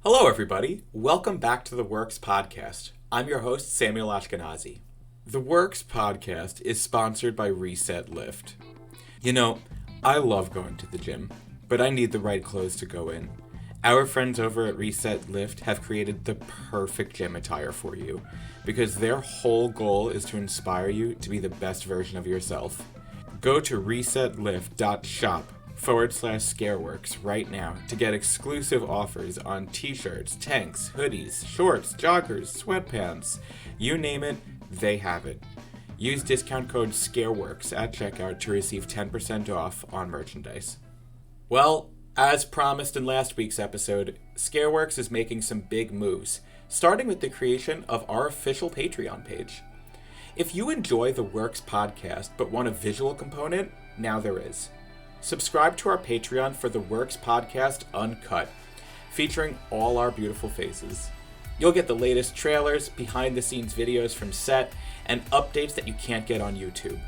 Hello, everybody. Welcome back to the Works Podcast. I'm your host, Samuel Ashkenazy. The Works Podcast is sponsored by Reset Lift. You know, I love going to the gym, but I need the right clothes to go in. Our friends over at Reset Lift have created the perfect gym attire for you because their whole goal is to inspire you to be the best version of yourself. Go to resetlift.shop/Scareworks right now to get exclusive offers on t-shirts, tanks, hoodies, shorts, joggers, sweatpants. You name it, they have it. Use discount code SCAREWORKS at checkout to receive 10% off on merchandise. Well, as promised in last week's episode, Scareworks is making some big moves, starting with the creation of our official Patreon page. If you enjoy the Works podcast but want a visual component, now there is. Subscribe to our Patreon for the Works Podcast Uncut, featuring all our beautiful faces. You'll get the latest trailers, behind-the-scenes videos from set, and updates that you can't get on YouTube.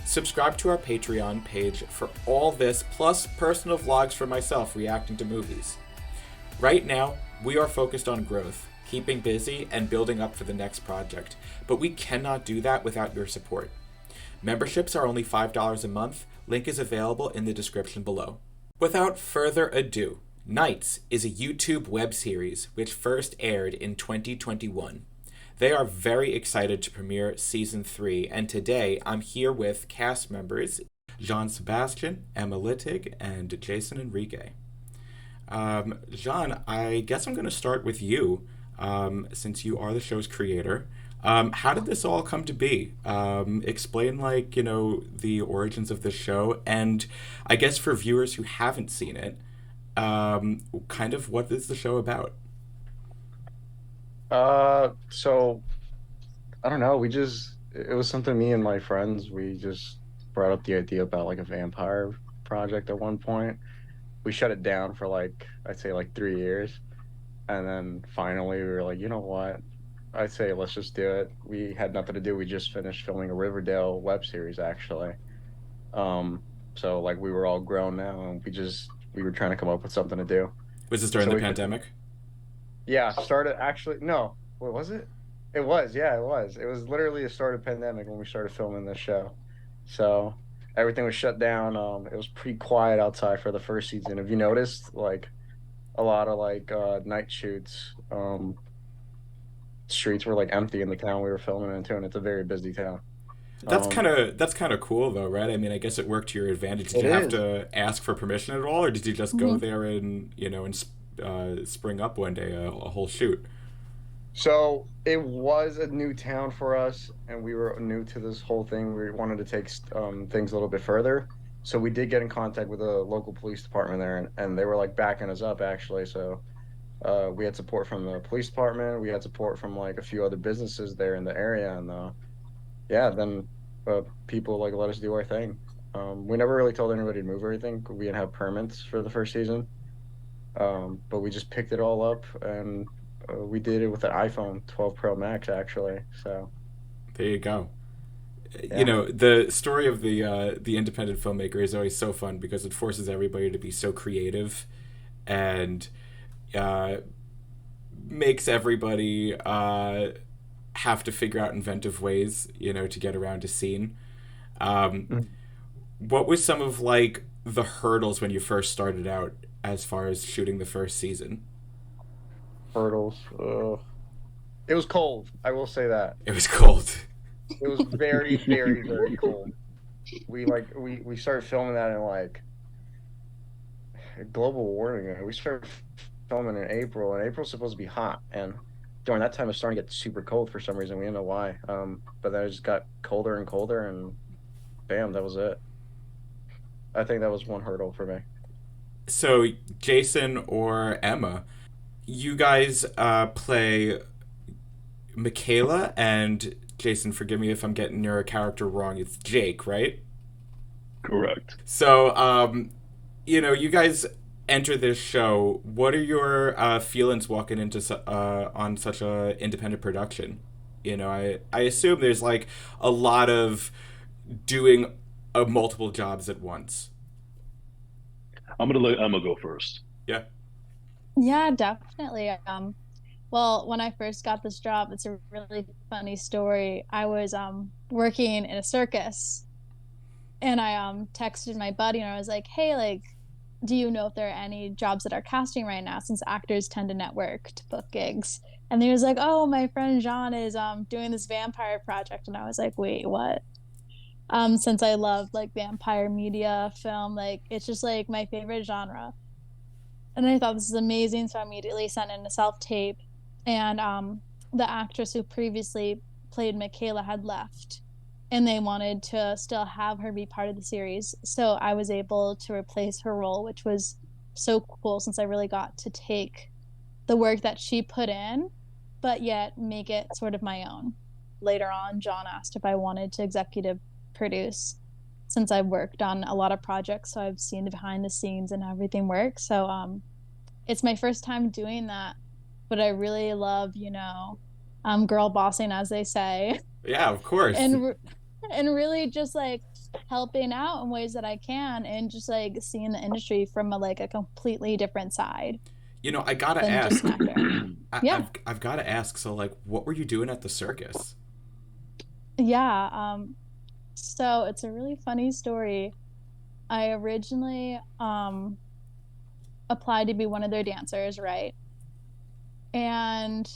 Subscribe to our Patreon page for all this, plus personal vlogs from myself reacting to movies. Right now, we are focused on growth, keeping busy, and building up for the next project, but we cannot do that without your support. Memberships are only $5 a month. Link is available in the description below. Without further ado, Knights is a YouTube web series which first aired in 2021. They are very excited to premiere Season 3, and today I'm here with cast members Sebastian, Emma Littig, and Jason Enrique. Jean, I guess I'm going to start with you, since you are the show's creator. How did this all come to be? Explain, the origins of this show, and I guess for viewers who haven't seen it, kind of what is the show about? So I don't know. It was something me and my friends, we just brought up the idea about like a vampire project at one point. We shut it down for like, I'd say like 3 years. And then finally we were like, you know what? I'd say let's just do it. We had nothing to do. We just finished filming a Riverdale web series actually. Um, so like we were all grown now and we were trying to come up with something to do. Was this during So the we pandemic? Yeah, started actually no. What was it? It was, yeah, it was. It was literally a start of pandemic when we started filming this show. So everything was shut down. It was pretty quiet outside for the first season. Have you noticed like a lot of like night shoots? Streets were like empty in the town we were filming into, and it's a very busy town. Um, That's kind of cool though, right? I mean, I guess it worked to your advantage. Did it you have is. to ask for permission at all, or did you just go there and spring up one day a whole shoot? So it was a new town for us, and we were new to this whole thing. We wanted to take things a little bit further. So we did get in contact with the local police department there, and they were like backing us up actually. So we had support from the police department. We had support from like a few other businesses there in the area, and yeah, then people like let us do our thing. We never really told anybody to move or anything. We didn't have permits for the first season, but we just picked it all up and we did it with an iPhone 12 Pro Max actually. So There you go. You yeah, know, the story of the independent filmmaker is always so fun because it forces everybody to be so creative and uh, makes everybody have to figure out inventive ways, to get around a scene. Um, Mm. what was some of the hurdles when you first started out as far as shooting the first season? Hurdles. It was cold. I will say that It was cold. it was very, very, very cold. We started filming that in like global warming. We started filming in April, and April's supposed to be hot, and during that time it's starting to get super cold for some reason. We didn't know why. But then it just got colder and colder, and bam, that was it. I think that was one hurdle for me. So, Jason or Emma, you guys play Michaela and Jason. Forgive me if I'm getting your character wrong. It's Jake, right? Correct. So, you guys enter this show. What are your feelings walking into on such a independent production? I assume there's a lot of doing multiple jobs at once. I'm gonna let Emma go first. Yeah. Yeah, definitely. Well, when I first got this job, it's a really funny story. I was working in a circus and I texted my buddy and I was like, "Hey, like, do you know if there are any jobs that are casting right now since actors tend to network to book gigs?" And he was like, "Oh, my friend Jean is doing this vampire project." And I was like, "Wait, what?" Since I love like vampire media, film, like it's just like my favorite genre. And I thought this is amazing, so I immediately sent in a self-tape. And the actress who previously played Michaela had left, and they wanted to still have her be part of the series. So I was able to replace her role, which was so cool since I really got to take the work that she put in, but yet make it sort of my own. Later on, John asked if I wanted to executive produce since I've worked on a lot of projects, so I've seen the behind the scenes and how everything works. So it's my first time doing that, but I really love, girl bossing, as they say, Yeah, of course. and and really just like helping out in ways that I can, and just like seeing the industry from like a completely different side I gotta than just ask. an actor. Yeah, I've gotta ask. So, like, what were you doing at the circus? yeah. So it's a really funny story. I originally applied to be one of their dancers, right? And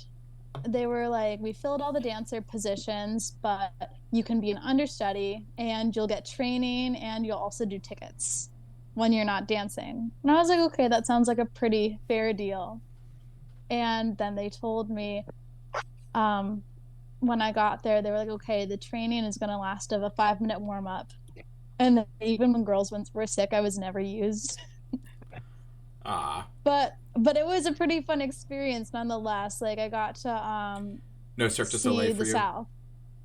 they were like, we filled all the dancer positions, but you can be an understudy and you'll get training and you'll also do tickets when you're not dancing. And I was like, okay, that sounds like a pretty fair deal. And then they told me, um, when I got there, they were like, okay, the training is going to last of a 5-minute warm up. And even when girls were sick, I was never used. Ah, But it was a pretty fun experience nonetheless. Like I got to no Cirque du Soleil see for the you. South.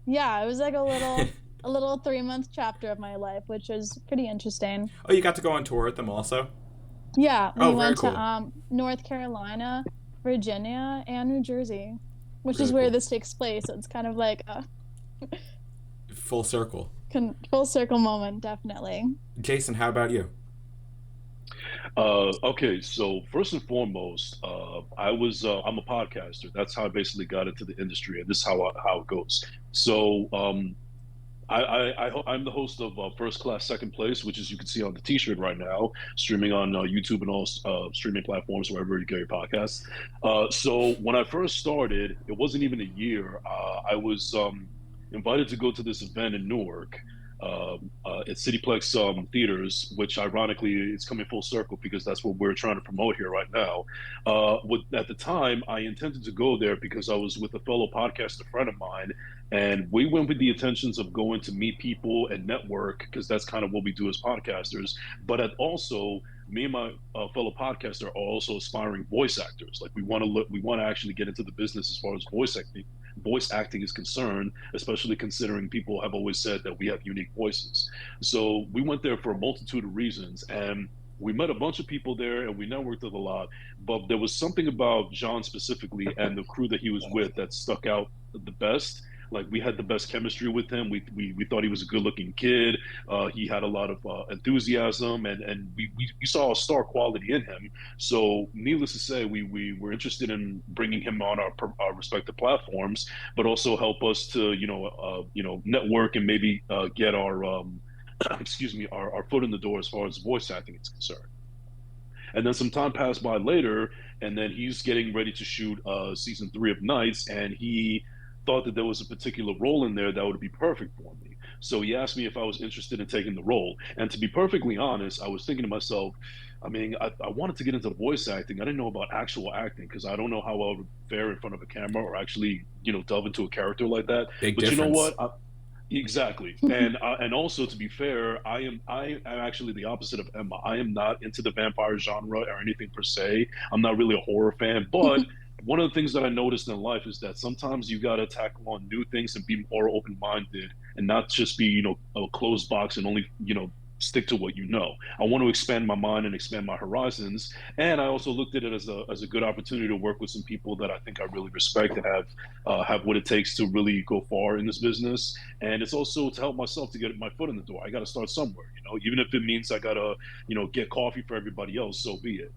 Yeah, it was like a little 3-month chapter of my life, which was pretty interesting. Oh, you got to go on tour with them also. Yeah, we Oh, very went to cool. North Carolina, Virginia, and New Jersey, which is Really where cool. this takes place. So it's kind of like a Full circle. full circle moment, definitely. Jason, how about you? Okay, so first and foremost, I'm a podcaster. That's how I basically got into the industry, and this is how it goes. So I'm the host of First Class Second Place, which is you can see on the T-shirt right now, streaming on YouTube and all streaming platforms wherever you get your podcasts. So when I first started, it wasn't even a year. I was invited to go to this event in Newark. At Cityplex theaters, which ironically is coming full circle because that's what we're trying to promote here right now. At the time, I intended to go there because I was with a fellow podcaster friend of mine, and we went with the intentions of going to meet people and network because that's kind of what we do as podcasters. But also, me and my fellow podcaster are also aspiring voice actors. Like we want to actually get into the business as far as voice acting is concerned, especially considering people have always said that we have unique voices. So we went there for a multitude of reasons, and we met a bunch of people there and we networked with a lot. But there was something about John specifically and the crew that he was with that stuck out the best. Like we had the best chemistry with him. We thought he was a good looking kid. He had a lot of enthusiasm, and we saw a star quality in him. So, needless to say, we were interested in bringing him on our respective platforms, but also help us to network and maybe get our excuse me our foot in the door as far as voice acting is concerned. And then some time passed by later, and then he's getting ready to shoot season 3 of Nights, and he thought that there was a particular role in there that would be perfect for me. So he asked me if I was interested in taking the role. And to be perfectly honest, I was thinking to myself, I mean, I wanted to get into voice acting. I didn't know about actual acting because I don't know how I would fare in front of a camera or actually, delve into a character like that. Big But you know difference. what? Exactly, and also to be fair, I am actually the opposite of Emma. I am not into the vampire genre or anything per se. I'm not really a horror fan, but one of the things that I noticed in life is that sometimes you got to tackle on new things and be more open minded and not just be a closed box and only stick to what you know. I want to expand my mind and expand my horizons, and I also looked at it as a good opportunity to work with some people that I think I really respect and have what it takes to really go far in this business. And it's also to help myself to get my foot in the door. I got to start somewhere, even if it means I got to, get coffee for everybody else, so be it.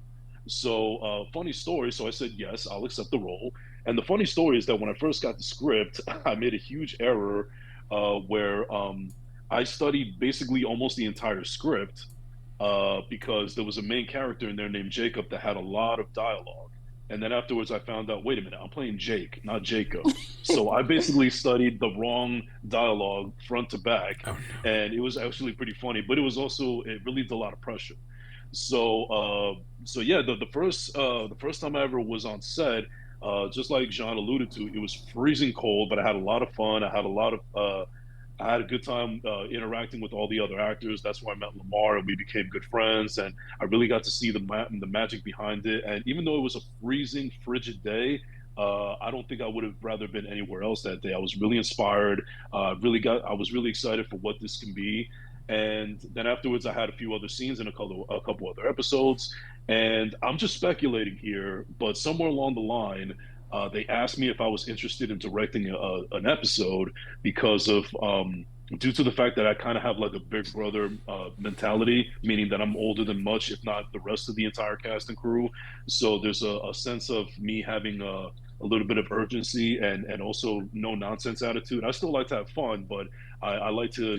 So, funny story. So I said, yes, I'll accept the role. And the funny story is that when I first got the script, I made a huge error where I studied basically almost the entire script because there was a main character in there named Jacob that had a lot of dialogue. And then afterwards, I found out, wait a minute, I'm playing Jake, not Jacob. So I basically studied the wrong dialogue front to back, Oh no. and it was actually pretty funny. But it was also it relieved a lot of pressure. So so yeah, the first time I ever was on set, just like Jean alluded to, it was freezing cold, but I had a lot of fun. I had a good time interacting with all the other actors. That's where I met Lamar, and we became good friends. And I really got to see the magic behind it. And even though it was a freezing, frigid day, I don't think I would have rather been anywhere else that day. I was really inspired. I was really excited for what this can be. And then afterwards, I had a few other scenes and a couple other episodes. And I'm just speculating here, but somewhere along the line, they asked me if I was interested in directing an episode because of due to the fact that I kind of have like a big brother mentality, meaning that I'm older than much, if not the rest of the entire cast and crew. So there's a sense of me having a little bit of urgency and also no nonsense attitude. I still like to have fun, but I like to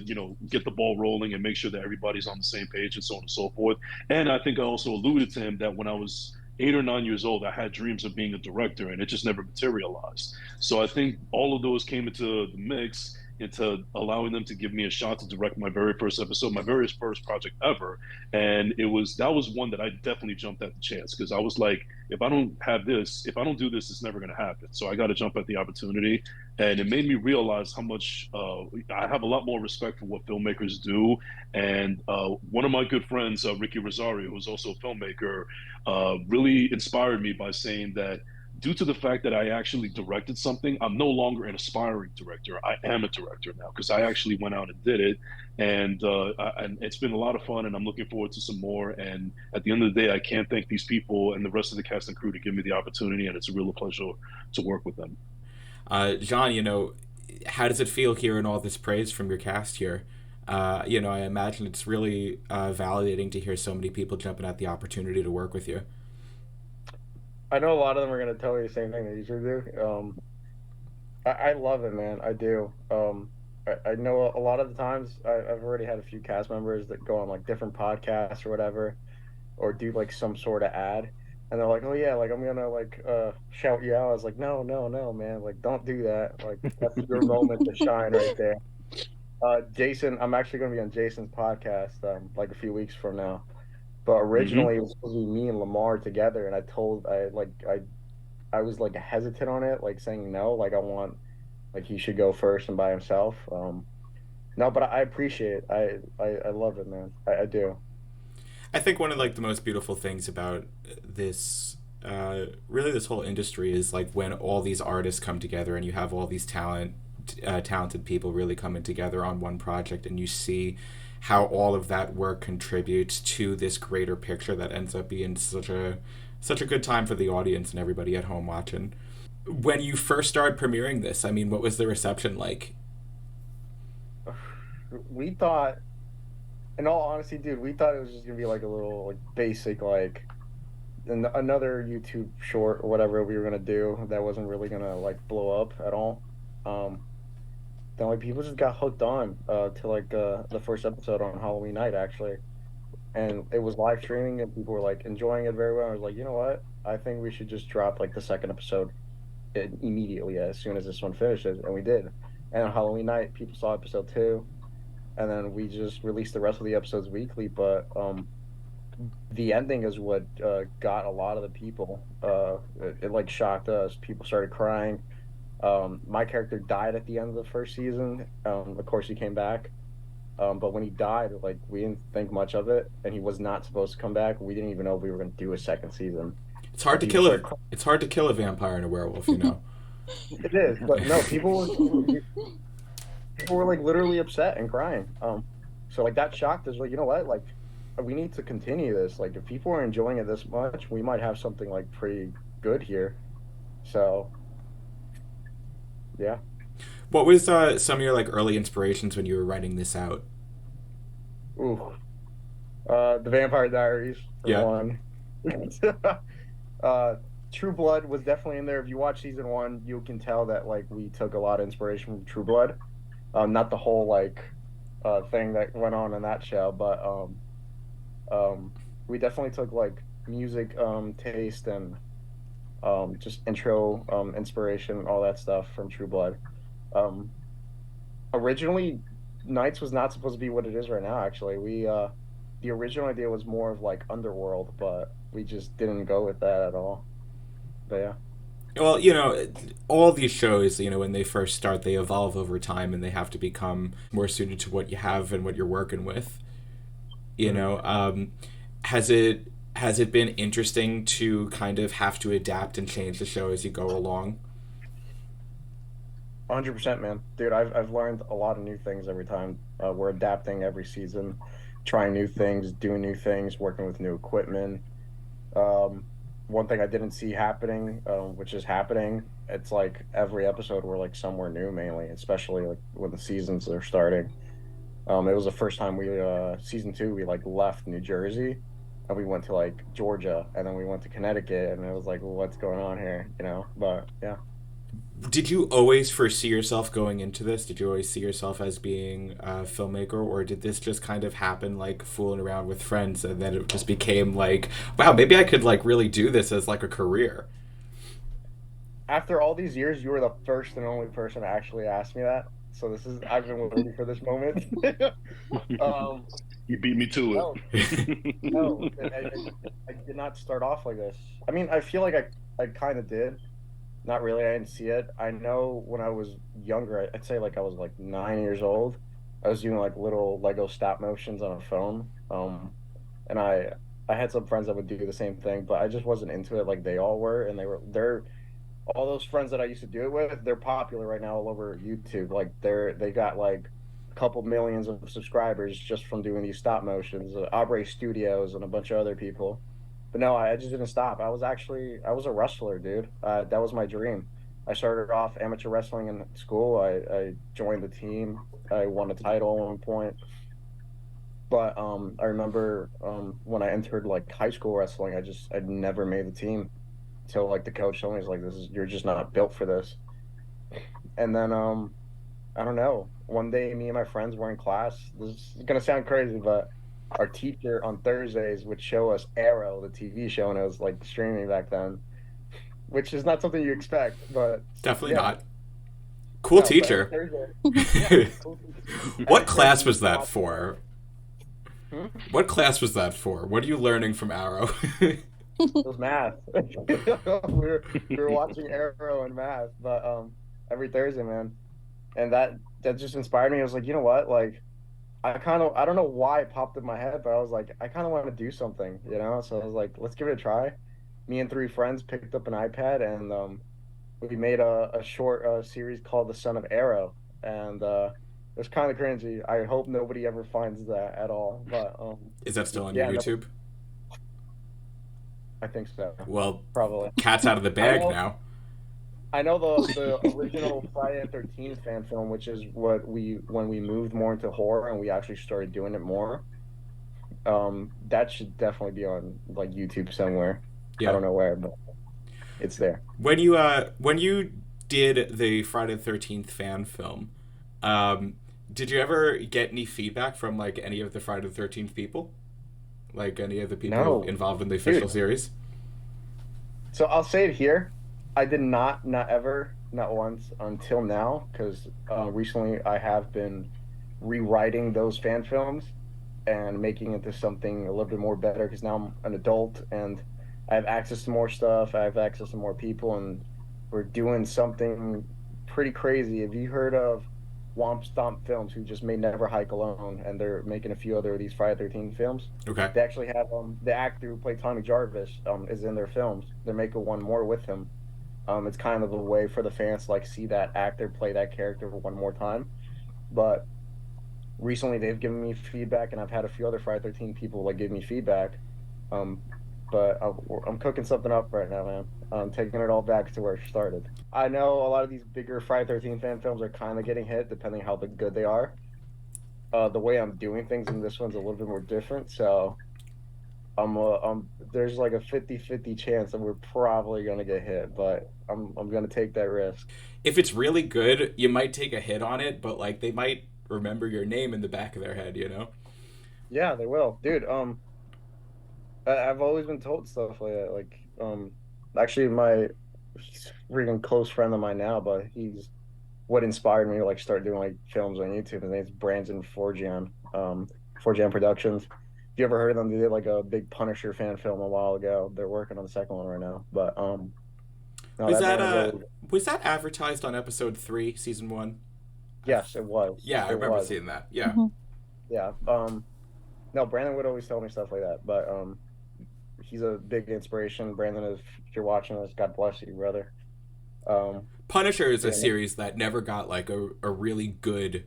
get the ball rolling and make sure that everybody's on the same page and so on and so forth. And I think I also alluded to him that when I was 8 or 9 years old, I had dreams of being a director, and it just never materialized. So I think all of those came into the mix into allowing them to give me a shot to direct my very first episode, my very first project ever. And that was one that I definitely jumped at the chance because I was like, if I don't do this, it's never going to happen. So I got to jump at the opportunity. And it made me realize how much I have a lot more respect for what filmmakers do. And one of my good friends, Ricky Rosario, who's also a filmmaker, really inspired me by saying that due to the fact that I actually directed something, I'm no longer an aspiring director. I am a director now because I actually went out and did it, and it's been a lot of fun. And I'm looking forward to some more. And at the end of the day, I can't thank these people and the rest of the cast and crew to give me the opportunity, and it's a real pleasure to work with them. John, how does it feel hearing all this praise from your cast here? I imagine it's really validating to hear so many people jumping at the opportunity to work with you. I know a lot of them are gonna tell you the same thing they usually do. I love it, man. I do. I know a lot of the times I've already had a few cast members that go on like different podcasts or whatever, or do like some sort of ad, and they're like, "Oh yeah, like I'm gonna like shout you out." I was like, "No, no, no, man! Like don't do that. Like that's your moment to shine right there." Jason, I'm actually gonna be on Jason's podcast like a few weeks from now. But Hmm. originally it was supposed to be me and Lamar together, and I was like hesitant on it, like saying no, like I want like he should go first and by himself. No, but I appreciate it. I love it, man. I do. I think one of like the most beautiful things about really this whole industry is like when all these artists come together and you have all these talented people really coming together on one project, and you see how all of that work contributes to this greater picture that ends up being such a good time for the audience and everybody at home watching. When you first started premiering this, I mean, what was the reception like? We thought, in all honesty, dude, we thought it was just gonna be like a little like basic like another YouTube short or whatever we were gonna do that wasn't really gonna like blow up at all. Um, then like people just got hooked on to like the first episode on Halloween night actually, and it was live streaming and people were like enjoying it very well. I was like, you know what? I think we should just drop like the second episode immediately as soon as this one finishes, and we did. And on Halloween night, people saw episode two, and then we just released the rest of the episodes weekly. But the ending is what got a lot of the people. It like shocked us. People started crying. My character died at the end of the first season. Of course, he came back. But when he died, like we didn't think much of it, and he was not supposed to come back. We didn't even know we were going to do a second season, It's hard and to people kill a started crying. it's hard to kill a vampire and a werewolf, you know. It is, but no, people were like literally upset and crying. So like that shocked us. Like you know what, like we need to continue this. Like if people are enjoying it this much, we might have something like pretty good here. So yeah. What was some of your like early inspirations when you were writing this out? Ooh. The Vampire Diaries for Yeah. one. uh, True Blood was definitely in there. If you watch season one, you can tell that like we took a lot of inspiration from True Blood. Not the whole like thing that went on in that show, but um, we definitely took like music taste and just intro inspiration, all that stuff from True Blood. Um, Originally, Knights was not supposed to be what it is right now. Actually, we the original idea was more of like Underworld, but we just didn't go with that at all. But yeah. Well, all these shows, when they first start, they evolve over time and they have to become more suited to what you have and what you're working with. You Mhm. know, has it been interesting to kind of have to adapt and change the show as you go along? 100%, man. Dude, I've learned a lot of new things every time. We're adapting every season, trying new things, doing new things, working with new equipment. Um, One thing I didn't see happening, which is happening, it's like every episode we're like somewhere new, mainly, especially like when the seasons are starting. It was the first time we season two we like left New Jersey and we went to like Georgia and then we went to Connecticut and it was like, well, what's going on here, you know? But yeah. Did you always foresee yourself going into this? Did you always see yourself as being a filmmaker, or did this just kind of happen, like fooling around with friends, and then it just became like, wow, maybe I could like really do this as like a career? After all these years, you were the first and only person to actually ask me that. So this is I've been waiting for this moment. um, You beat me to no, it. no, I did not start off like this. I mean, I feel like I kind of did. Not really. I didn't see it. I know when I was younger, I'd say like I was like 9 years old. I was doing like little Lego stop motions on a phone. And I had some friends that would do the same thing, but I just wasn't into it like they all were, and they're all those friends that I used to do it with, they're popular right now all over YouTube. Like they got like a couple millions of subscribers just from doing these stop motions. Aubrey Studios and a bunch of other people. But no, I just didn't stop. I was a wrestler, dude. That was my dream. I started off amateur wrestling in school. I joined the team. I won a title at one point. But I remember when I entered like high school wrestling, I'd never made the team until like the coach told me, he's like, this is, you're just not built for this. And then I don't know. One day, me and my friends were in class. This is gonna sound crazy, but our teacher on Thursdays would show us Arrow, the TV show, and it was like streaming back then, which is not something you expect. But Definitely yeah, not. Cool no. But every teacher. Thursday, yeah, cool teacher. What Every Thursday class we was would that watch for? Hmm? What class was that for? What are you learning from Arrow? It was math. We were watching Arrow and math, but every Thursday, man, and that just inspired me. I was like, you know what, like I don't know why it popped in my head, but I was like, I kind of want to do something, you know? So I was like, let's give it a try. Me and three friends picked up an iPad and we made a short series called The Son of Arrow. And it was kind of cringy. I hope nobody ever finds that at all. But Is that still on your yeah, no, YouTube? I think so. Well, Probably. cat's out of the I bag know now. I know the original Friday the 13th fan film, which is what we when we moved more into horror and we actually started doing it more. That should definitely be on like YouTube somewhere. I Yeah. don't know where, but it's there. When you did the Friday the 13th fan film, um, did you ever get any feedback from like any of the Friday the 13th people? Like any of the people No, involved in the official dude. series? So I'll say it here. I did not ever, not once until now, because recently I have been rewriting those fan films and making it into something a little bit more better because now I'm an adult and I have access to more stuff. I have access to more people, and we're doing something pretty crazy. Have you heard of Womp Stomp Films, who just made Never Hike Alone, and they're making a few other of these Friday 13 films? Okay. They actually have the actor who played Tommy Jarvis is in their films. They're making one more with him. It's kind of a way for the fans to like see that actor play that character one more time. But recently they've given me feedback, and I've had a few other Friday 13 people like give me feedback. Um, but I'm cooking something up right now, man. I'm taking it all back to where it started. I know a lot of these bigger Friday 13 fan films are kind of getting hit, depending how good they are. The way I'm doing things in this one's a little bit more different, so there's like a 50-50 chance that we're probably gonna get hit, but I'm gonna take that risk. If it's really good, you might take a hit on it, but like they might remember your name in the back of their head, you know? Yeah, they will, dude. I've always been told stuff like that. Like, actually, he's a freaking close friend of mine now, but he's what inspired me to like start doing like films on YouTube. His name's Brandon Forjan, 4Jan Productions. If you ever heard of them, they did like a big Punisher fan film a while ago. They're working on the second one right now. But no, Was that that man is always was that advertised on episode 3, season 1? yes, it was. Yeah, I It remember was. seeing that. Yeah. Mhm. Yeah. No, Brandon would always tell me stuff like that. But he's a big inspiration. Brandon, if you're watching this, God bless you, brother. Punisher is a Yeah, series that never got like a really good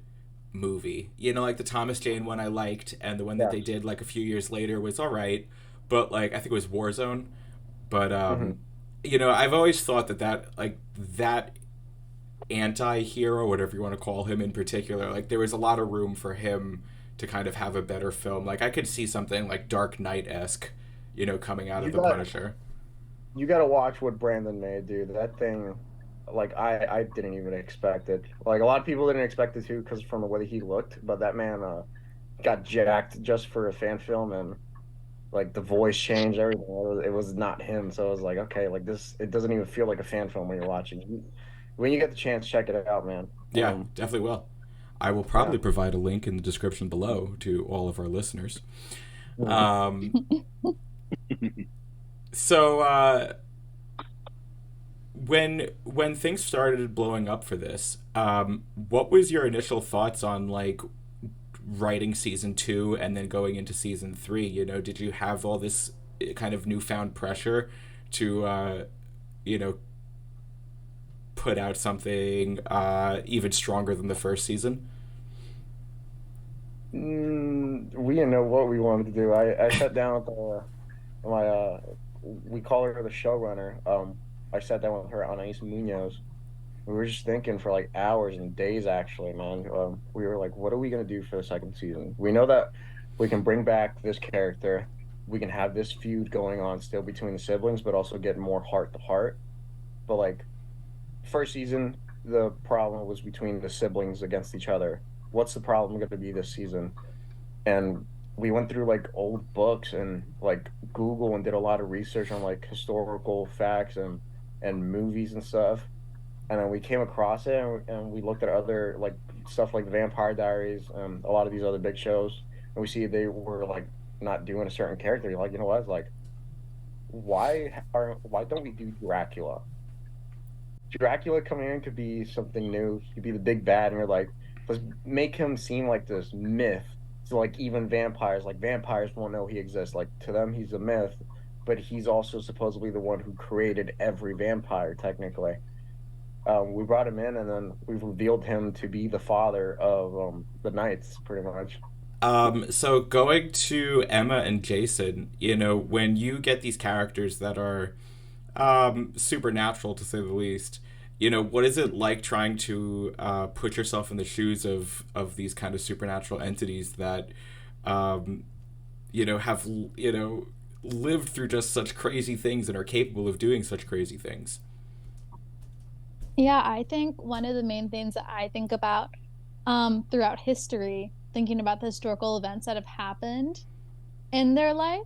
movie. You know, like the Thomas Jane one I liked, and the one that yeah. they did like a few years later was all right, but like I think it was Warzone. But Hmm. you know, I've always thought that anti-hero, whatever you want to call him in particular, like there was a lot of room for him to kind of have a better film. Like I could see something like Dark Knight-esque, you know, coming out of You the got Punisher. you got to watch what Brandon made, dude. That thing, like I didn't even expect it. Like a lot of people didn't expect it too because from the way he looked, but that man got jacked just for a fan film and like the voice changed everything. It was not him, so I was like, okay, like this, it doesn't even feel like a fan film when you're watching. When you get the chance, check it out, man. Yeah, definitely will. I will Yeah. probably provide a link in the description below to all of our listeners. Mhm. Um, so when things started blowing up for this, what was your initial thoughts on like writing season 2 and then going into season 3? You know, did you have all this kind of newfound pressure to you know, put out something even stronger than the first season? We didn't know what we wanted to do. I sat down with my we call her the showrunner. I sat down with her, Anais Munoz. We were just thinking for like hours and days, actually, man. We were like, what are we gonna do for the second season? We know that we can bring back this character. We can have this feud going on still between the siblings, but also get more heart to heart. But like first season, the problem was between the siblings against each other. What's the problem going to be this season? And we went through like old books and like Google and did a lot of research on like historical facts and movies and stuff. And then we came across it and we looked at other like stuff like the Vampire Diaries and a lot of these other big shows. And we see they were like not doing a certain character. You're like, you know what? It's like, why don't we do Dracula? Dracula coming in could be something new. He could be the big bad, and you're like, let's make him seem like this myth. So like even vampires, like vampires won't know he exists. Like to them, he's a myth, but he's also supposedly the one who created every vampire, technically. We brought him in, and then we've revealed him to be the father of the knights, pretty much. So going to Emma and Jason, you know, when you get these characters that are supernatural to say the least, you know, what is it like trying to put yourself in the shoes of these kind of supernatural entities that, um, you know, have, you know, lived through just such crazy things and are capable of doing such crazy things? Yeah, I think one of the main things that I think about throughout history, thinking about the historical events that have happened in their life,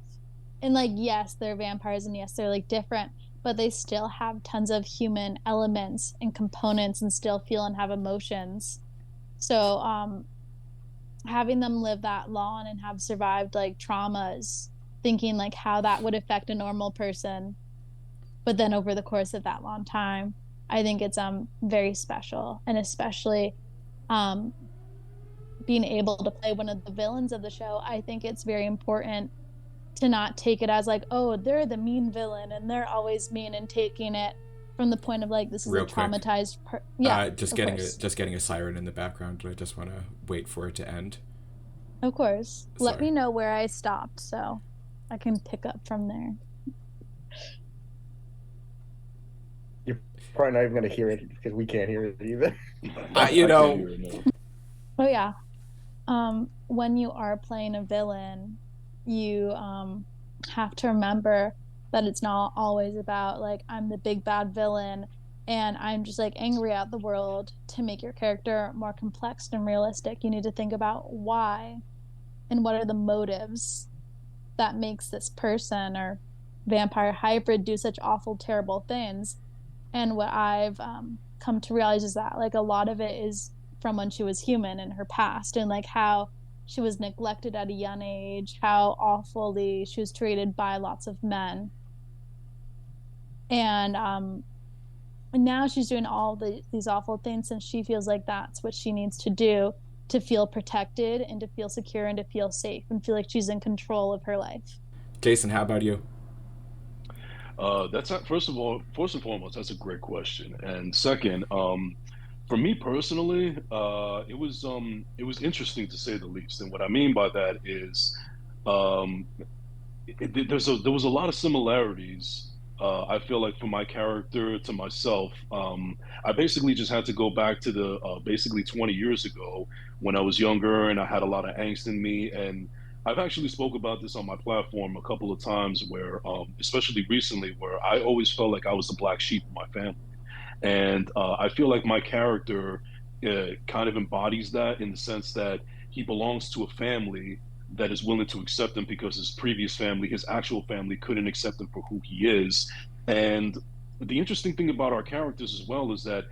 and like, yes, they're vampires and yes, they're like different, but they still have tons of human elements and components and still feel and have emotions. So, having them live that long and have survived like traumas, thinking like how that would affect a normal person, but then over the course of that long time, I think it's very special, and especially um being able to play one of the villains of the show, I think it's very important to not take it as like, oh, they're the mean villain and they're always mean, and taking it from the point of like, this is a Real quick, traumatized yeah, just of getting a course. just getting a siren in the background. I just want to wait for it to end. Of course. Let Sorry. me know where I stopped so I can pick up from there. You're probably not even gonna hear it because we can't hear it either. You I can't know, hear it now. Oh yeah. When you are playing a villain, you have to remember that it's not always about like I'm the big bad villain and I'm just like angry at the world. To make your character more complex and realistic, you need to think about why and what are the motives that makes this person or vampire hybrid do such awful, terrible things. And what I've come to realize is that like a lot of it is from when she was human in her past and like how she was neglected at a young age, how awfully she was treated by lots of men. And now she's doing these awful things and she feels like that's what she needs to do to feel protected and to feel secure and to feel safe and feel like she's in control of her life. Jason, how about you? That's not, first of all, first and foremost, that's a great question. And second, for me personally, it was interesting to say the least. And what I mean by that is, um, there was a lot of similarities. I feel like for my character to myself, I basically just had to go back to the basically 20 years ago when I was younger and I had a lot of angst in me. And I've actually spoke about this on my platform a couple of times, where, especially recently, where I always felt like I was the black sheep of my family. And I feel like my character kind of embodies that in the sense that he belongs to a family that is willing to accept him because his previous family, his actual family, couldn't accept him for who he is. And the interesting thing about our characters as well is that,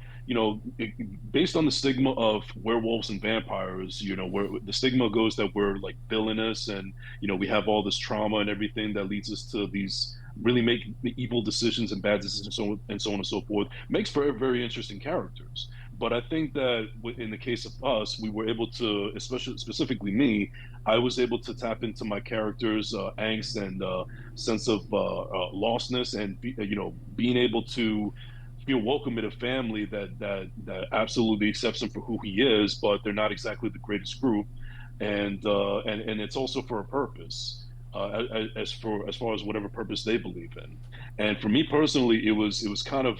based on the stigma of werewolves and vampires, where the stigma goes that we're like villainous and, we have all this trauma and everything that leads us to these really make evil decisions and bad decisions and so on and so forth, makes for very interesting characters. But I think that in the case of us, we were able to, especially specifically me, I was able to tap into my character's angst and sense of lostness, and being able to feel welcome in a family that absolutely accepts him for who he is, but they're not exactly the greatest group, and it's also for a purpose. As far as whatever purpose they believe in, and for me personally, it was kind of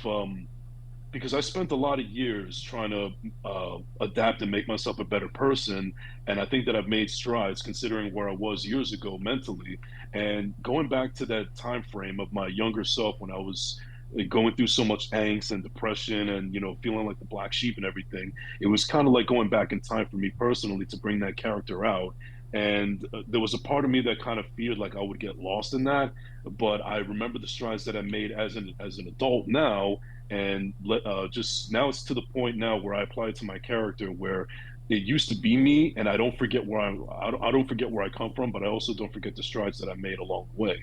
because I spent a lot of years trying to adapt and make myself a better person, and I think that I've made strides considering where I was years ago mentally, and going back to that time frame of my younger self when I was going through so much angst and depression and feeling like the black sheep and everything. It was kind of like going back in time for me personally to bring that character out. And there was a part of me that kind of feared like I would get lost in that, but I remember the strides that I made as an adult now, and just now it's to the point now where I apply it to my character, where it used to be me, and I don't forget I don't forget where I come from, but I also don't forget the strides that I made along the way.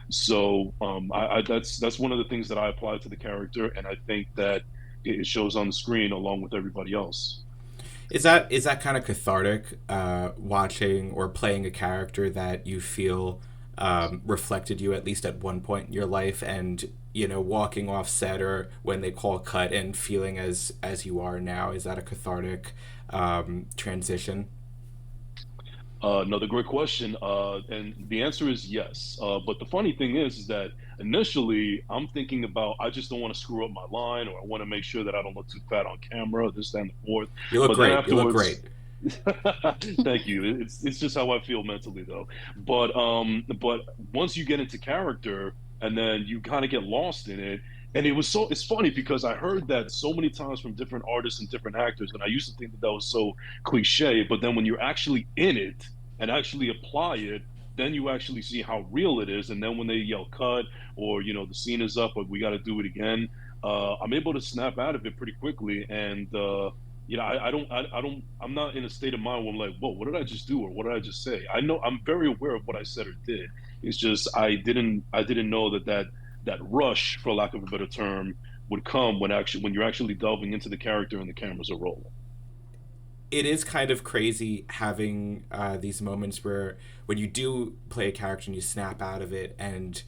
So that's one of the things that I apply to the character, and I think that it shows on the screen along with everybody else. Is that kind of cathartic, watching or playing a character that you feel reflected you at least at one point in your life, and walking off set or when they call cut and feeling as you are now? Is that a cathartic transition? Another great question, and the answer is yes. But the funny thing is that initially I'm thinking about I just don't want to screw up my line, or I want to make sure that I don't look too fat on camera, this, that, and the fourth. You look But then great. You look afterwards, great. thank you. It's just how I feel mentally though. But once you get into character and then you kind of get lost in it, and it's funny because I heard that so many times from different artists and different actors, and I used to think that that was so cliche. But then when you're actually in it and actually apply it, then you actually see how real it is. And then when they yell cut, or the scene is up, but we got to do it again, I'm able to snap out of it pretty quickly. And I'm not in a state of mind where I'm like, whoa, what did I just do, or what did I just say? I know I'm very aware of what I said or did. It's just I didn't know that rush, for lack of a better term, would come when you're actually delving into the character and the cameras are rolling. It is kind of crazy having these moments where when you do play a character and you snap out of it and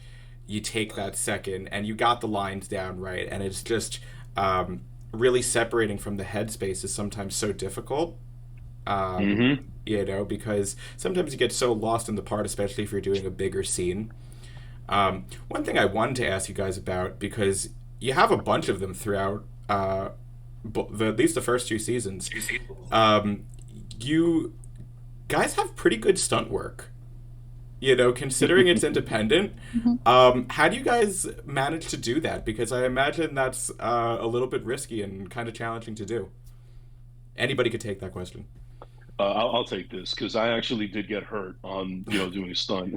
you take that second and you got the lines down right, and it's just really separating from the headspace is sometimes so difficult. um, Hmm. because sometimes you get so lost in the part, especially if you're doing a bigger scene. One thing I wanted to ask you guys about, because you have a bunch of them throughout at least the first two seasons, you guys have pretty good stunt work. You know, considering it's independent, Mhm. how do you guys manage to do that? Because I imagine that's a little bit risky and kind of challenging to do. Anybody could take that question. I'll take this because I actually did get hurt on, doing a stunt.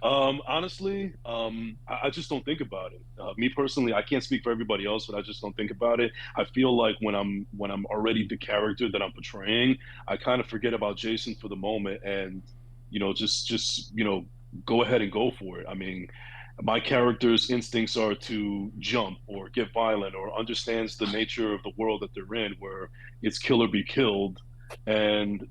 Honestly, I just don't think about it. Me personally, I can't speak for everybody else, but I just don't think about it. I feel like when I'm already the character that I'm portraying, I kind of forget about Jason for the moment, and just go ahead and go for it. I mean, my character's instincts are to jump or get violent or understands the nature of the world that they're in, where it's kill or be killed. And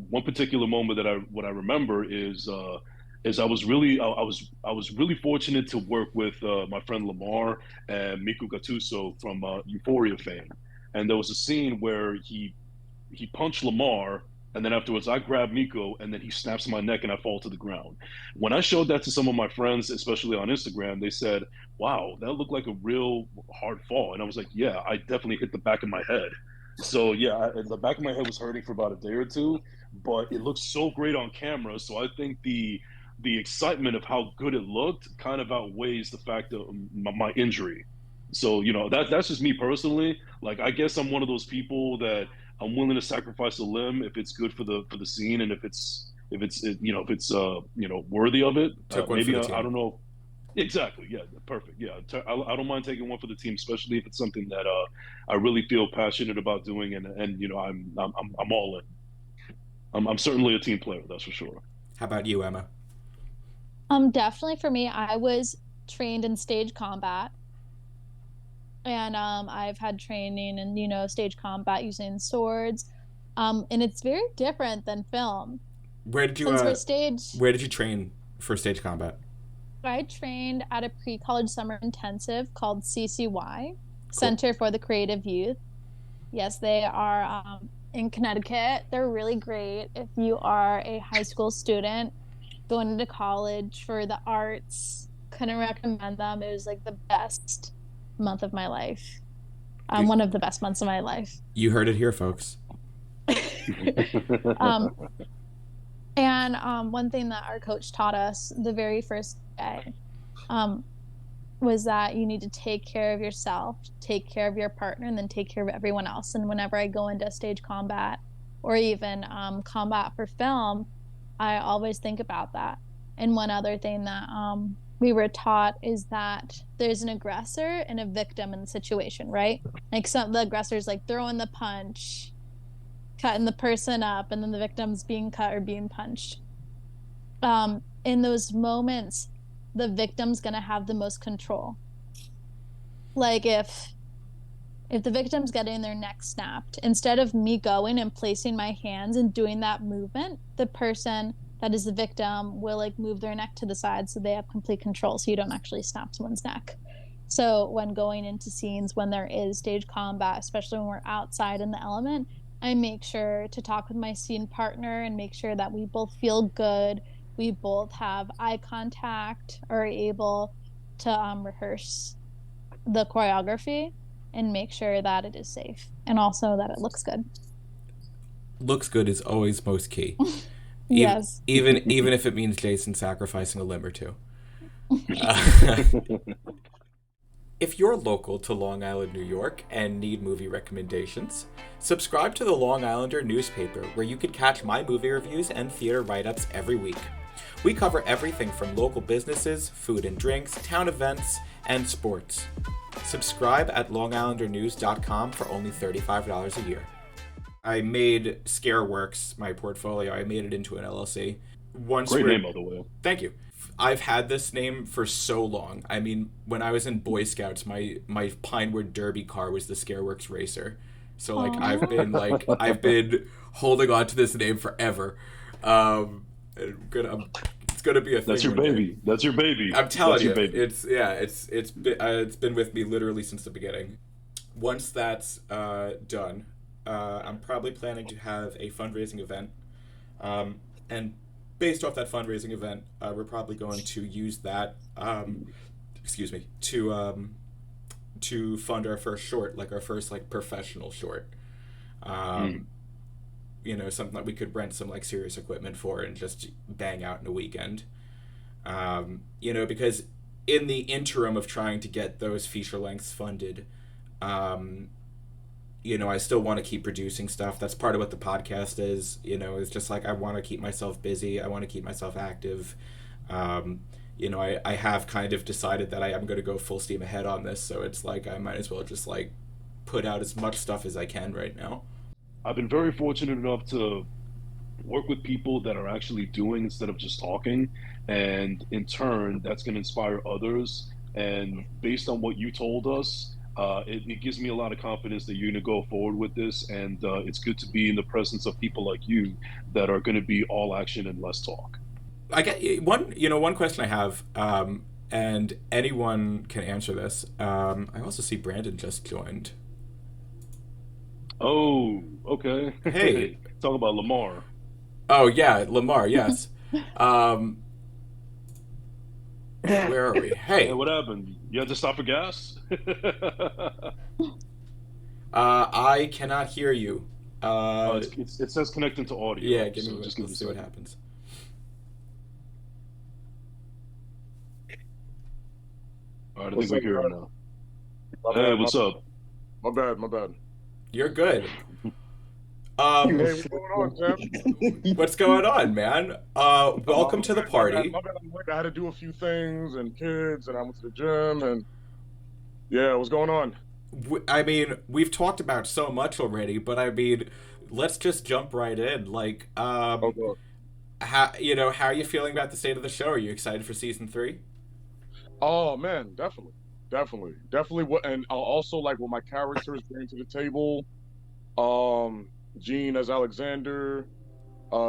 one particular moment that I remember is I was really fortunate to work with my friend Lamar and Miku Gattuso from Euphoria fame, and there was a scene where he punched Lamar, and then afterwards I grab Miko, and then he snaps my neck, and I fall to the ground. When I showed that to some of my friends, especially on Instagram, they said, "Wow, that looked like a real hard fall," and I was like, "Yeah, I definitely hit the back of my head." So yeah, the back of my head was hurting for about a day or two, but it looked so great on camera. So I think the excitement of how good it looked kind of outweighs the fact of my injury. So that's just me personally. Like I guess I'm one of those people that I'm willing to sacrifice a limb if it's good for the scene, and if it's worthy of it. Took one for Maybe the I team. don't know. Exactly. Yeah. Perfect. Yeah. I don't mind taking one for the team, especially if it's something that I really feel passionate about doing, and I'm all in. I'm certainly a team player. That's for sure. How about you, Emma? Definitely for me, I was trained in stage combat, and I've had training in, stage combat using swords. And it's very different than film. Where did you Since we're uh, stage, where did you train for stage combat? I trained at a pre-college summer intensive called CCY, Cool. Center for the Creative Youth. Yes, they are in Connecticut. They're really great if you are a high school student going into college for the arts. Couldn't recommend them. It was like the best month of my life. You One of the best months of my life. you heard it here, folks. um, and one thing that our coach taught us the very first day um, was that you need to take care of yourself, take care of your partner, and then take care of everyone else. And whenever I go into stage combat or even combat for film, I always think about that. And one other thing that we were taught is that there's an aggressor and a victim in the situation, right? Like some the aggressors like throwing the punch, cutting the person up, and then the victim's being cut or being punched. In those moments, the victim's gonna have the most control. Like if the victim's getting their neck snapped, instead of me going and placing my hands and doing that movement, the person that is the victim will like move their neck to the side so they have complete control so you don't actually snap someone's neck. So when going into scenes when there is stage combat, especially when we're outside in the element, I make sure to talk with my scene partner and make sure that we both feel good. We both have eye contact, are able to rehearse the choreography and make sure that it is safe and also that it looks good. Looks good is always most key. Yes. Even if it means Jason sacrificing a limb or two. Uh, if you're local to Long Island, New York, and need movie recommendations, subscribe to the Long Islander newspaper, where you can catch my movie reviews and theater write-ups every week. We cover everything from local businesses, food and drinks, town events, and sports. Subscribe at longislandernews.com for only $35 a year. I made Scareworks my portfolio. I made it into an LLC. Great name, by the way. Thank you. I've had this name for so long. I mean, when I was in Boy Scouts, my Pinewood Derby car was the Scareworks Racer. So I've been holding on to this name forever. It's gonna be a thing. That's your baby. That's your baby. I'm telling you, baby. it's been with me literally since the beginning. Once that's done, I'm probably planning to have a fundraising event, and based off that fundraising event, we're probably going to use that, to fund our first short, like our first like professional short. something that we could rent some like serious equipment for and just bang out in a weekend. Because in the interim of trying to get those feature lengths funded, I still want to keep producing stuff. That's part of what the podcast is. It's just like I want to keep myself busy. I want to keep myself active. I have kind of decided that I am going to go full steam ahead on this. So it's like I might as well just like put out as much stuff as I can right now. I've been very fortunate enough to work with people that are actually doing instead of just talking. And in turn, that's going to inspire others. And based on what you told us, it gives me a lot of confidence that you're going to go forward with this. And it's good to be in the presence of people like you that are going to be all action and less talk. I get one question I have, and anyone can answer this. I also see Brandon just joined. Oh, okay. Hey. Talk about Lamar. Oh, yeah, Lamar, yes. Where are we? Hey, what happened? You had to stop for gas? I cannot hear you. It says connecting to audio. Yeah, let's see what happens. All right, I think we hear him now. Hey, what's up? My bad. You're good. Hey, what's going on, Tim? What's going on, man? Welcome to the party. My bad. I had to do a few things and kids, and I went to the gym, and yeah, what's going on? I mean, we've talked about so much already, but I mean, let's just jump right in. Like, Okay. how are you feeling about the state of the show? Are you excited for season 3? Oh man, definitely. What, and also like what my characters bring to the table. Gene as Alexander,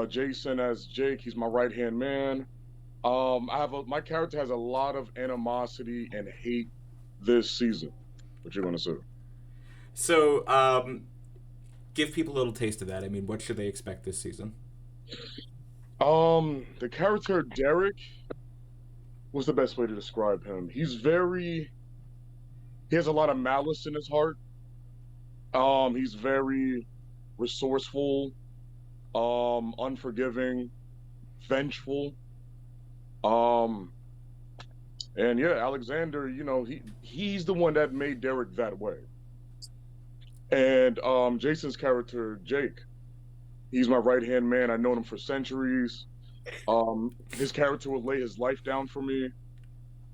Jason as Jake. He's my right hand man. My character has a lot of animosity and hate this season. What you gonna say? So, give people a little taste of that. I mean, what should they expect this season? The character Derek. What's the best way to describe him? He has a lot of malice in his heart. He's very resourceful, unforgiving, vengeful. And yeah, Alexander, he's the one that made Derek that way. And Jason's character, Jake, he's my right-hand man. I've known him for centuries. His character would lay his life down for me.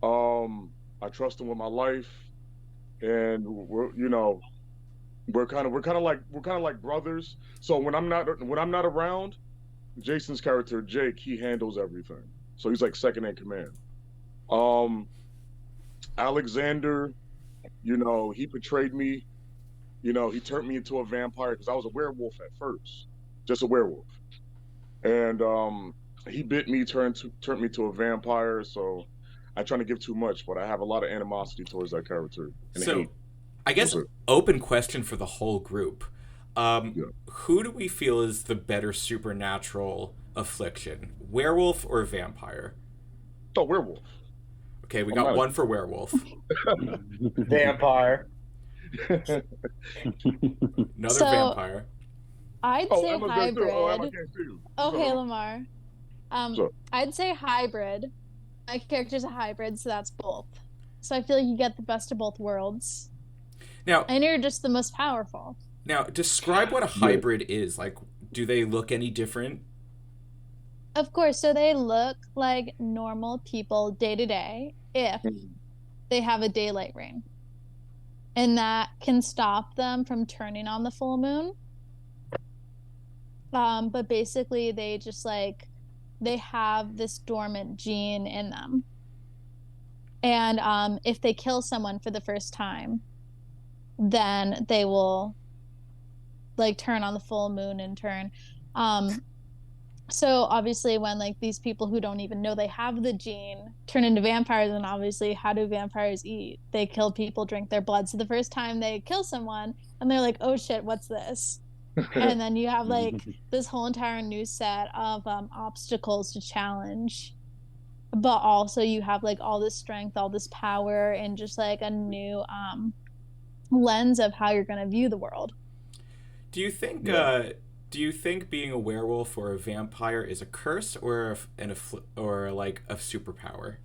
I trust him with my life, and we're kind of like brothers. So when I'm not around, Jason's character Jake, he handles everything. So he's like second in command. Alexander, he betrayed me. He turned me into a vampire because I was a werewolf at first, just a werewolf, and he bit me, turned me to a vampire. So I try to give too much, but I have a lot of animosity towards that character. So, I guess open question for the whole group. Who do we feel is the better supernatural affliction, werewolf or vampire? Oh, werewolf. Okay, we got one for werewolf. Vampire. Another vampire. I'd say hybrid. Okay, So, Lamar. I'd say hybrid. My character's a hybrid, so that's both. So I feel like you get the best of both worlds. Now, and you're just the most powerful. Now, describe what a hybrid is. Like, do they look any different? Of course. So they look like normal people day to day if they have a daylight ring. And that can stop them from turning on the full moon. But basically, they just they have this dormant gene in them. And if they kill someone for the first time, then they will turn on the full moon and turn. So obviously when these people who don't even know they have the gene turn into vampires, and obviously how do vampires eat? They kill people, drink their blood. So the first time they kill someone and they're like, oh shit, what's this? And then you have this whole entire new set of obstacles to challenge. But also you have all this strength, all this power, and just a new lens of how you're going to view the world. Do you think Do you think being a werewolf or a vampire is a curse or or like a superpower?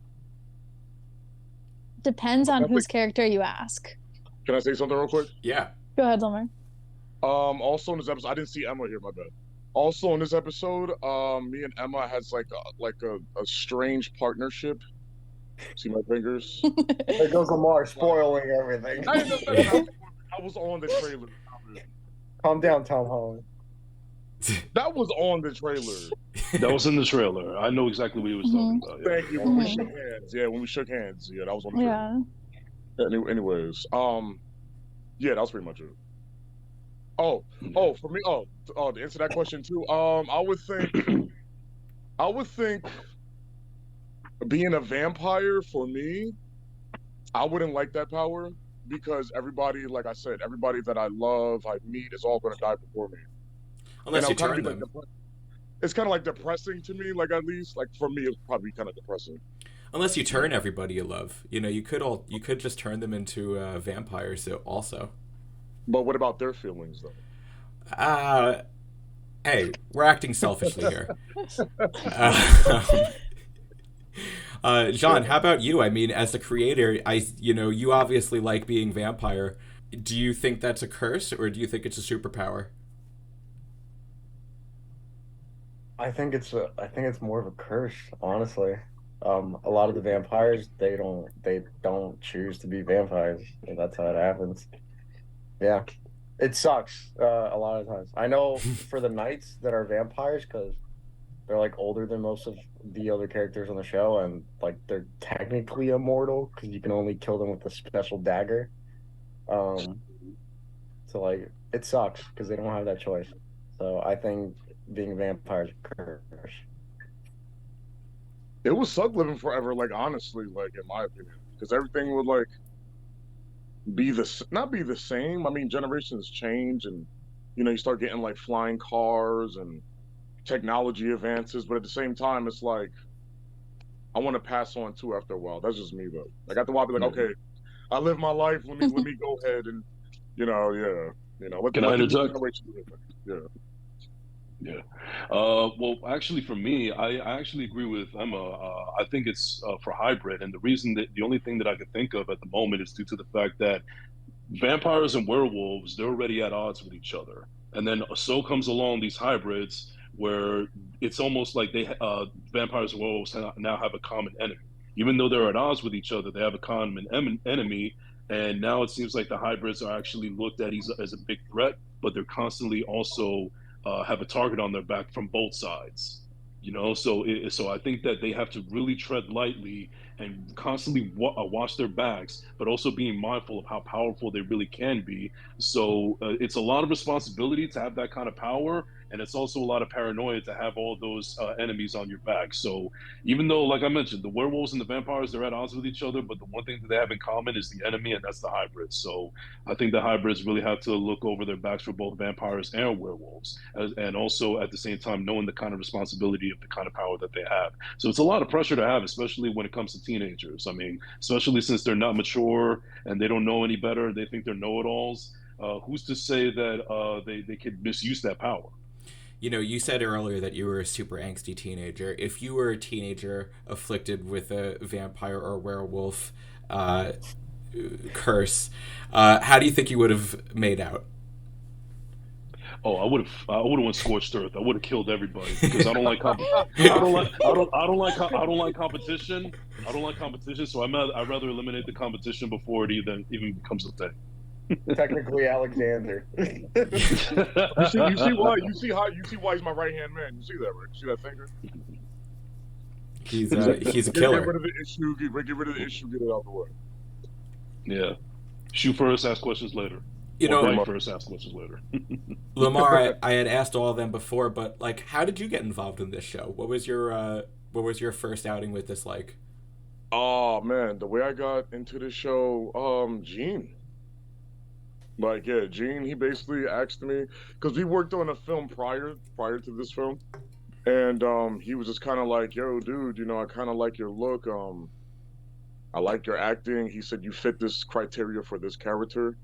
Depends on I think, whose character you ask. can I say something real quick? Yeah. Go ahead, Lamar. Also in this episode, I didn't see Emma here, my bad. Also in this episode, me and Emma has a strange partnership. See my fingers? There goes Lamar spoiling everything. I was on the trailer. Calm down, Tom Holland. That was on the trailer. That was in the trailer. I know exactly what he was talking about. Yeah. Thank you. When we shook hands, when we shook hands, that was on the trailer. Yeah. Anyways, that was pretty much it. For me, to answer that question too, I would think being a vampire for me, I wouldn't like that power because everybody, like I said, everybody that I love, I meet, is all going to die before me. Unless you turn them. It's kind of like depressing to me, like at least, like for me, it's probably kind of depressing. Unless you turn everybody you love, you could just turn them into vampires also. But what about their feelings though? Hey, we're acting selfishly here. John, how about you? I mean, as the creator, you obviously like being vampire. Do you think that's a curse, or do you think it's a superpower? I think it's more of a curse, honestly. A lot of the vampires, they don't choose to be vampires. And that's how it happens. Yeah, it sucks a lot of times. I know for the knights that are vampires, because they're like older than most of the other characters on the show, and like they're technically immortal because you can only kill them with a special dagger. So like it sucks because they don't have that choice. So I think being vampires is a curse. It would suck living forever, like honestly, like in my opinion, because everything would like not be the same. I mean, generations change, and you start getting like flying cars and technology advances, but at the same time, it's like I want to pass on too after a while. That's just me though. Like after a while, I'll be like, okay, I live my life. Let me go ahead and Can I interject? Yeah. Yeah. Well, actually, for me, I actually agree with Emma. I think it's for hybrid, and the only thing that I could think of at the moment is due to the fact that vampires and werewolves, they're already at odds with each other, and then so comes along these hybrids where it's almost like vampires and werewolves now have a common enemy. Even though they're at odds with each other, they have a common enemy, and now it seems like the hybrids are actually looked at as a big threat, but they're constantly also have a target on their back from both sides. So I think that they have to really tread lightly and constantly watch their backs, but also being mindful of how powerful they really can be. So it's a lot of responsibility to have that kind of power, and it's also a lot of paranoia to have all those enemies on your back. So even though, like I mentioned, the werewolves and the vampires, they're at odds with each other, but the one thing that they have in common is the enemy, and that's the hybrids. So I think the hybrids really have to look over their backs for both vampires and werewolves, and also at the same time knowing the kind of responsibility of the kind of power that they have. So it's a lot of pressure to have, especially when it comes to teenagers. I mean, especially since they're not mature and they don't know any better, they think they're know-it-alls. Who's to say that they could misuse that power? You said earlier that you were a super angsty teenager. If you were a teenager afflicted with a vampire or werewolf curse, how do you think you would have made out? Oh, I would have went scorched earth. I would have killed everybody because I don't like I don't like competition. I don't like competition, so I'd rather eliminate the competition before it even becomes a thing. Technically, Alexander. You see why he's my right hand man. You see that, right? You see that finger? He's a killer. Get rid of the issue. Get rid of the issue. Get it out of the way. Yeah. Shoot first, ask questions later. Fight first, ask questions later. Lamar, I had asked all of them before, but like, how did you get involved in this show? What was your first outing with this like? Oh man, the way I got into the show, Gene. Like, yeah, Gene, he basically asked me, because we worked on a film prior to this film, and he was just kind of like, yo, dude, I kind of like your look, I like your acting. He said you fit this criteria for this character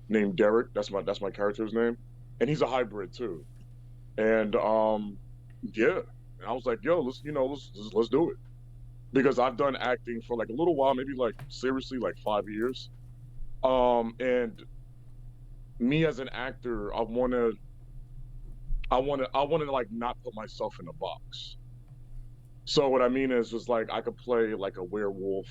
named Derek. That's my character's name, and he's a hybrid too. And yeah, and I was like, yo, let's do it, because I've done acting for like a little while, maybe like seriously like 5 years. And me as an actor, I wanna like not put myself in a box. So what I mean is like I could play like a werewolf,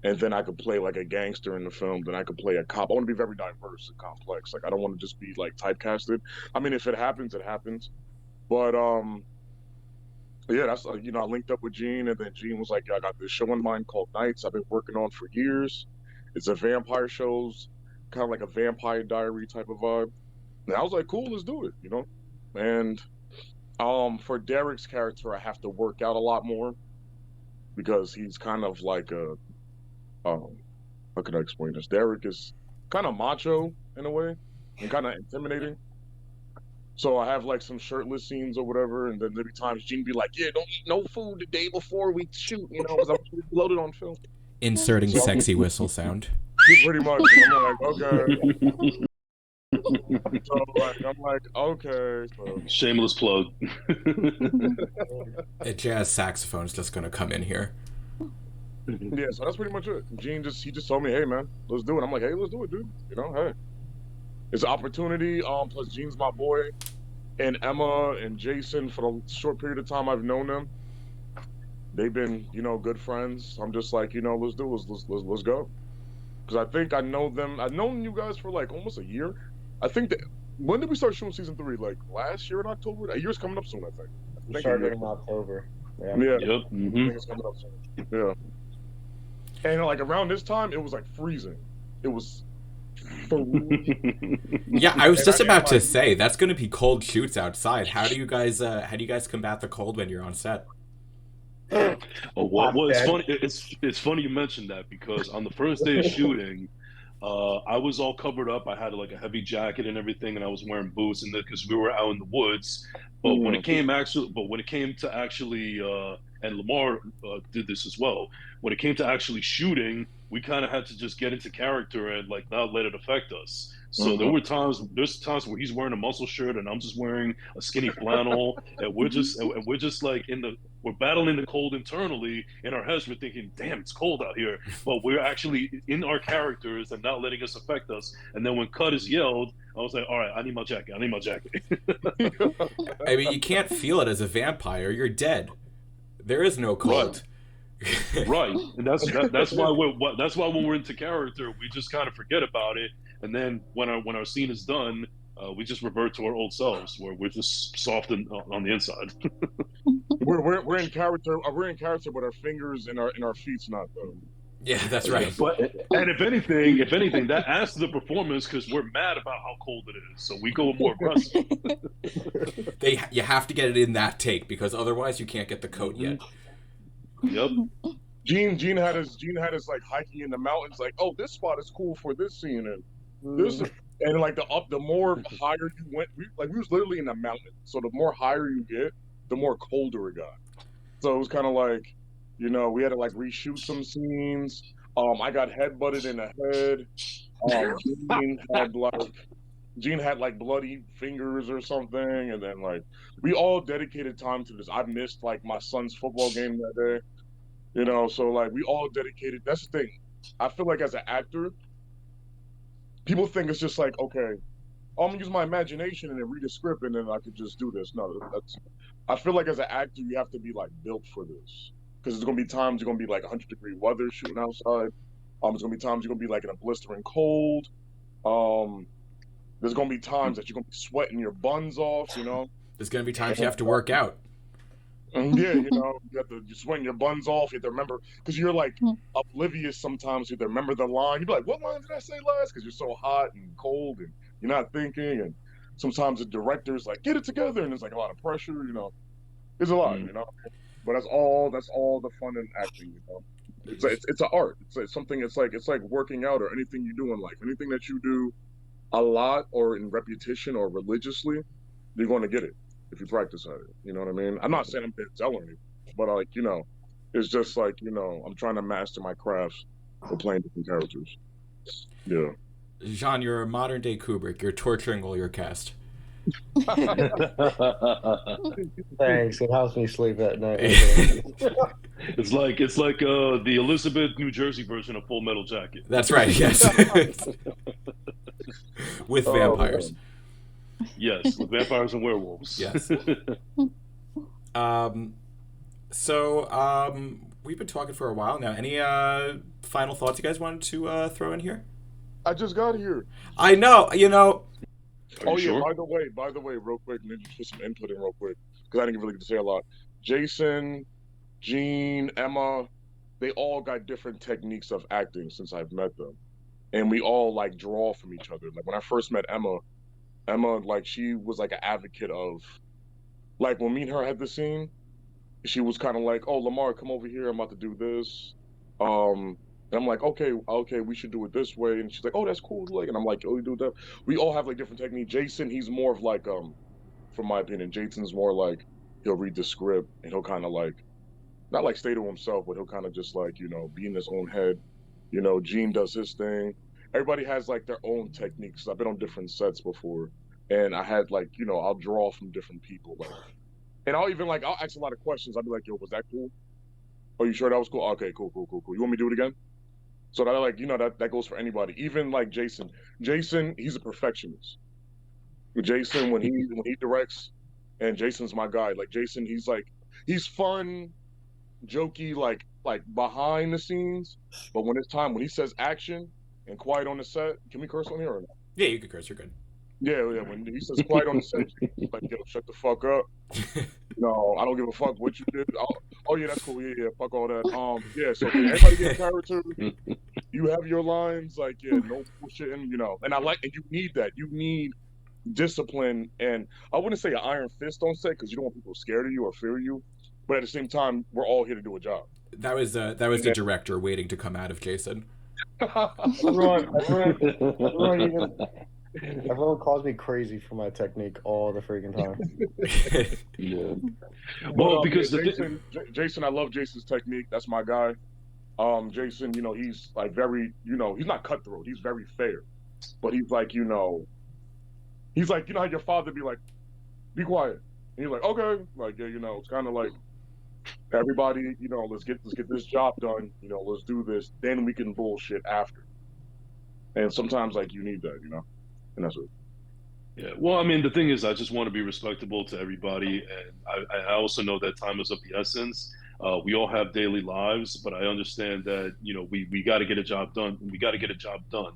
and then I could play like a gangster in the film. Then I could play a cop. I want to be very diverse and complex. Like I don't want to just be like typecasted. I mean, if it happens, it happens. But yeah, that's I linked up with Gene, and then Gene was like, "Yeah, I got this show in mind called Nights. I've been working on for years. It's a vampire shows, kind of like a Vampire Diary type of vibe." And I was like, "Cool, let's do it." And for Derek's character, I have to work out a lot more because he's kind of like a um, how can I explain this? Derek is kind of macho in a way and kind of intimidating. So I have like some shirtless scenes or whatever, and then there'll be times Gene be like, "Yeah, don't eat no food the day before we shoot," because I'm loaded on film. Inserting So sexy whistle sound. pretty much, and I'm like, okay. So I'm like, okay. So Shameless plug. A jazz saxophone's just gonna come in here. yeah, so that's pretty much it. He just told me, "Hey man, let's do it." I'm like, "Hey, let's do it, dude." Hey, it's an opportunity. Plus Gene's my boy, and Emma and Jason, for the short period of time I've known them, they've been, good friends. I'm just like, let's do it. Let's go. Because I think I know them. I've known you guys for like almost a year. I think that when did we start shooting season 3? Like last year in October. A year's coming up soon. I think. We started in October. Yeah. Yeah. Yep. I think it's coming up soon. Yeah. And like around this time, it was like freezing. It was. Yeah, I was just about to say that's going to be cold shoots outside. How do you guys combat the cold when you're on set? Well, it's funny. It's funny you mentioned that, because on the first day of shooting, I was all covered up. I had like a heavy jacket and everything, and I was wearing boots, and because we were out in the woods. But when it came to actually, and Lamar did this as well. When it came to actually shooting, we kind of had to just get into character and like not let it affect us. So there's times where he's wearing a muscle shirt and I'm just wearing a skinny flannel, and we're just like we're battling the cold internally in our heads. We're thinking, "Damn, it's cold out here," but we're actually in our characters and not letting us affect us. And then when cut is yelled, I was like, "All right, I need my jacket. I need my jacket." I mean, you can't feel it as a vampire. You're dead. There is no cold. Right, and that's why when we're into character, we just kind of forget about it, and then when our scene is done, we just revert to our old selves, where we're just soft on the inside. we're in character. We're in character, but our fingers and our feet's not though. Yeah, that's right. But and if anything, that adds to the performance because we're mad about how cold it is, so we go more aggressive. You have to get it in that take because otherwise you can't get the coat yet. Yep. Gene had us like hiking in the mountains, like, "Oh, this spot is cool for this scene," and this, and like the more higher you went, we was literally in the mountain. So the more higher you get, the more colder it got. So it was kind of like, we had to like reshoot some scenes. I got headbutted in the head. Gene had like bloody fingers or something, and then like we all dedicated time to this. I missed like my son's football game that day. So like we all dedicated. That's the thing. I feel like as an actor, people think it's just like, okay, I'm gonna use my imagination and then read a script and then I could just do this. No, I feel like as an actor, you have to be like built for this because there's gonna be times you're gonna be like 100-degree weather shooting outside. There's gonna be times you're gonna be like in a blistering cold. There's gonna be times that you're gonna be sweating your buns off. There's gonna be times you have to work out. Yeah, you have to sweating your buns off. You have to remember because you're like oblivious sometimes. You have to remember the line. You'd be like, "What line did I say last?" Because you're so hot and cold and you're not thinking. And sometimes the director's like, "Get it together," and there's like a lot of pressure. There's a lot. But that's all the fun in acting. It's an art. It's something. It's like working out or anything you do in life. Anything that you do a lot or in repetition or religiously, you're going to get it if you practice at it. You know what I mean? I'm not saying I'm Denzel or anything, but it's just like, I'm trying to master my crafts for playing different characters. Yeah. Jean, you're a modern day Kubrick. You're torturing all your cast. Thanks. It helps me sleep at night. It's like the Elizabeth, New Jersey version of Full Metal Jacket. That's right. Yes. With vampires. Yes, with vampires and werewolves. Yes. We've been talking for a while now. Any final thoughts you guys wanted to throw in here? I just got here. I know. Oh yeah. Sure? By the way, real quick, let me just put some input in real quick because I didn't really get to say a lot. Jason, Gene, Emma, they all got different techniques of acting since I've met them, and we all like draw from each other. Like when I first met Emma, like she was like an advocate of, like when me and her had the scene, she was kind of like, "Oh, Lamar, come over here. I'm about to do this." And I'm like, "Okay, we should do it this way." And she's like, "Oh, that's cool." Like, and I'm like, "Oh, you do that." We all have like different technique. Jason, he's more of like, from my opinion, Jason's more like he'll read the script and he'll kind of like not like stay to himself, but he'll kind of just like be in his own head. Gene does his thing. Everybody has like their own techniques. I've been on different sets before, and I had like I'll draw from different people like. And I'll ask a lot of questions. I'll be like, "Yo, was that cool? Oh, you sure that was cool? Okay, cool. You want me to do it again?" So that like that goes for anybody. Even like Jason. Jason, he's a perfectionist. Jason, when he directs, and Jason's my guy. Like Jason, he's fun, jokey, like behind the scenes. But when it's time, when he says action and quiet on the set, can we curse on here or not? Yeah, you could curse. You're good. Yeah. When he says quiet on the set, he's like, "Yo, shut the fuck up." No, I don't give a fuck what you did. Oh yeah, that's cool. Yeah, fuck all that. Yeah. So can everybody get a character? You have your lines, like no bullshitting, And and you need that. You need discipline, and I wouldn't say an iron fist on set because you don't want people scared of you or fear you, but at the same time, we're all here to do a job. That was the director waiting to come out of Jason. Everyone calls me crazy for my technique all the freaking time. Yeah. Well, because Jason, I love Jason's technique. That's my guy. Jason, he's like very, he's not cutthroat. He's very fair, but he's like, he's like, how your father be like, "Be quiet," and he's like, "Okay," like yeah, it's kind of like everybody, let's get this job done. Let's do this. Then we can bullshit after. And sometimes like you need that, and that's it. Yeah. Well, I mean, the thing is, I just want to be respectable to everybody, and I also know that time is of the essence. We all have daily lives, but I understand that we got to get a job done. We got to get a job done,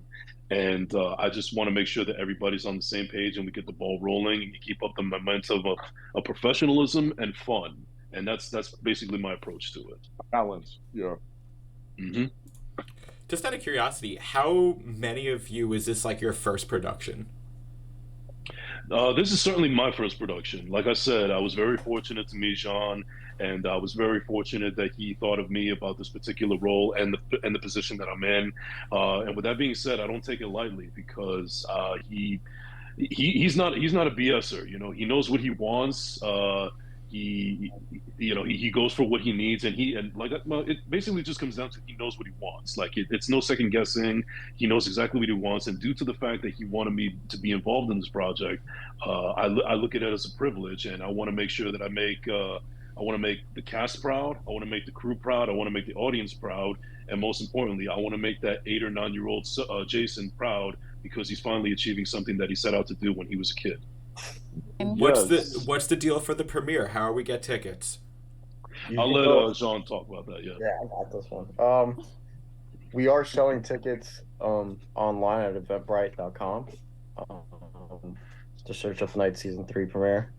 and I just want to make sure that everybody's on the same page and we get the ball rolling and keep up the momentum of professionalism and fun. And that's basically my approach to it. Balance, yeah. Mm-hmm. Just out of curiosity, how many of you is this like your first production? This is certainly my first production. Like I said, I was very fortunate to meet Jean, and I was very fortunate that he thought of me about this particular role and the position that I'm in. And with that being said, I don't take it lightly because he's not a BSer. He knows what he wants. He goes for what he needs, and it basically just comes down to he knows what he wants. Like it's no second guessing. He knows exactly what he wants, and due to the fact that he wanted me to be involved in this project, I look at it as a privilege, and I want to make sure that I want to make the cast proud. I want to make the crew proud. I want to make the audience proud, and most importantly, I want to make that 8 or 9-year-old Jason proud because he's finally achieving something that he set out to do when he was a kid. What's the deal for the premiere? How do we get tickets? I'll let Jean talk about that. Yeah, I got this one. We are selling tickets online at eventbrite.com. Just search up Night Season 3 premiere.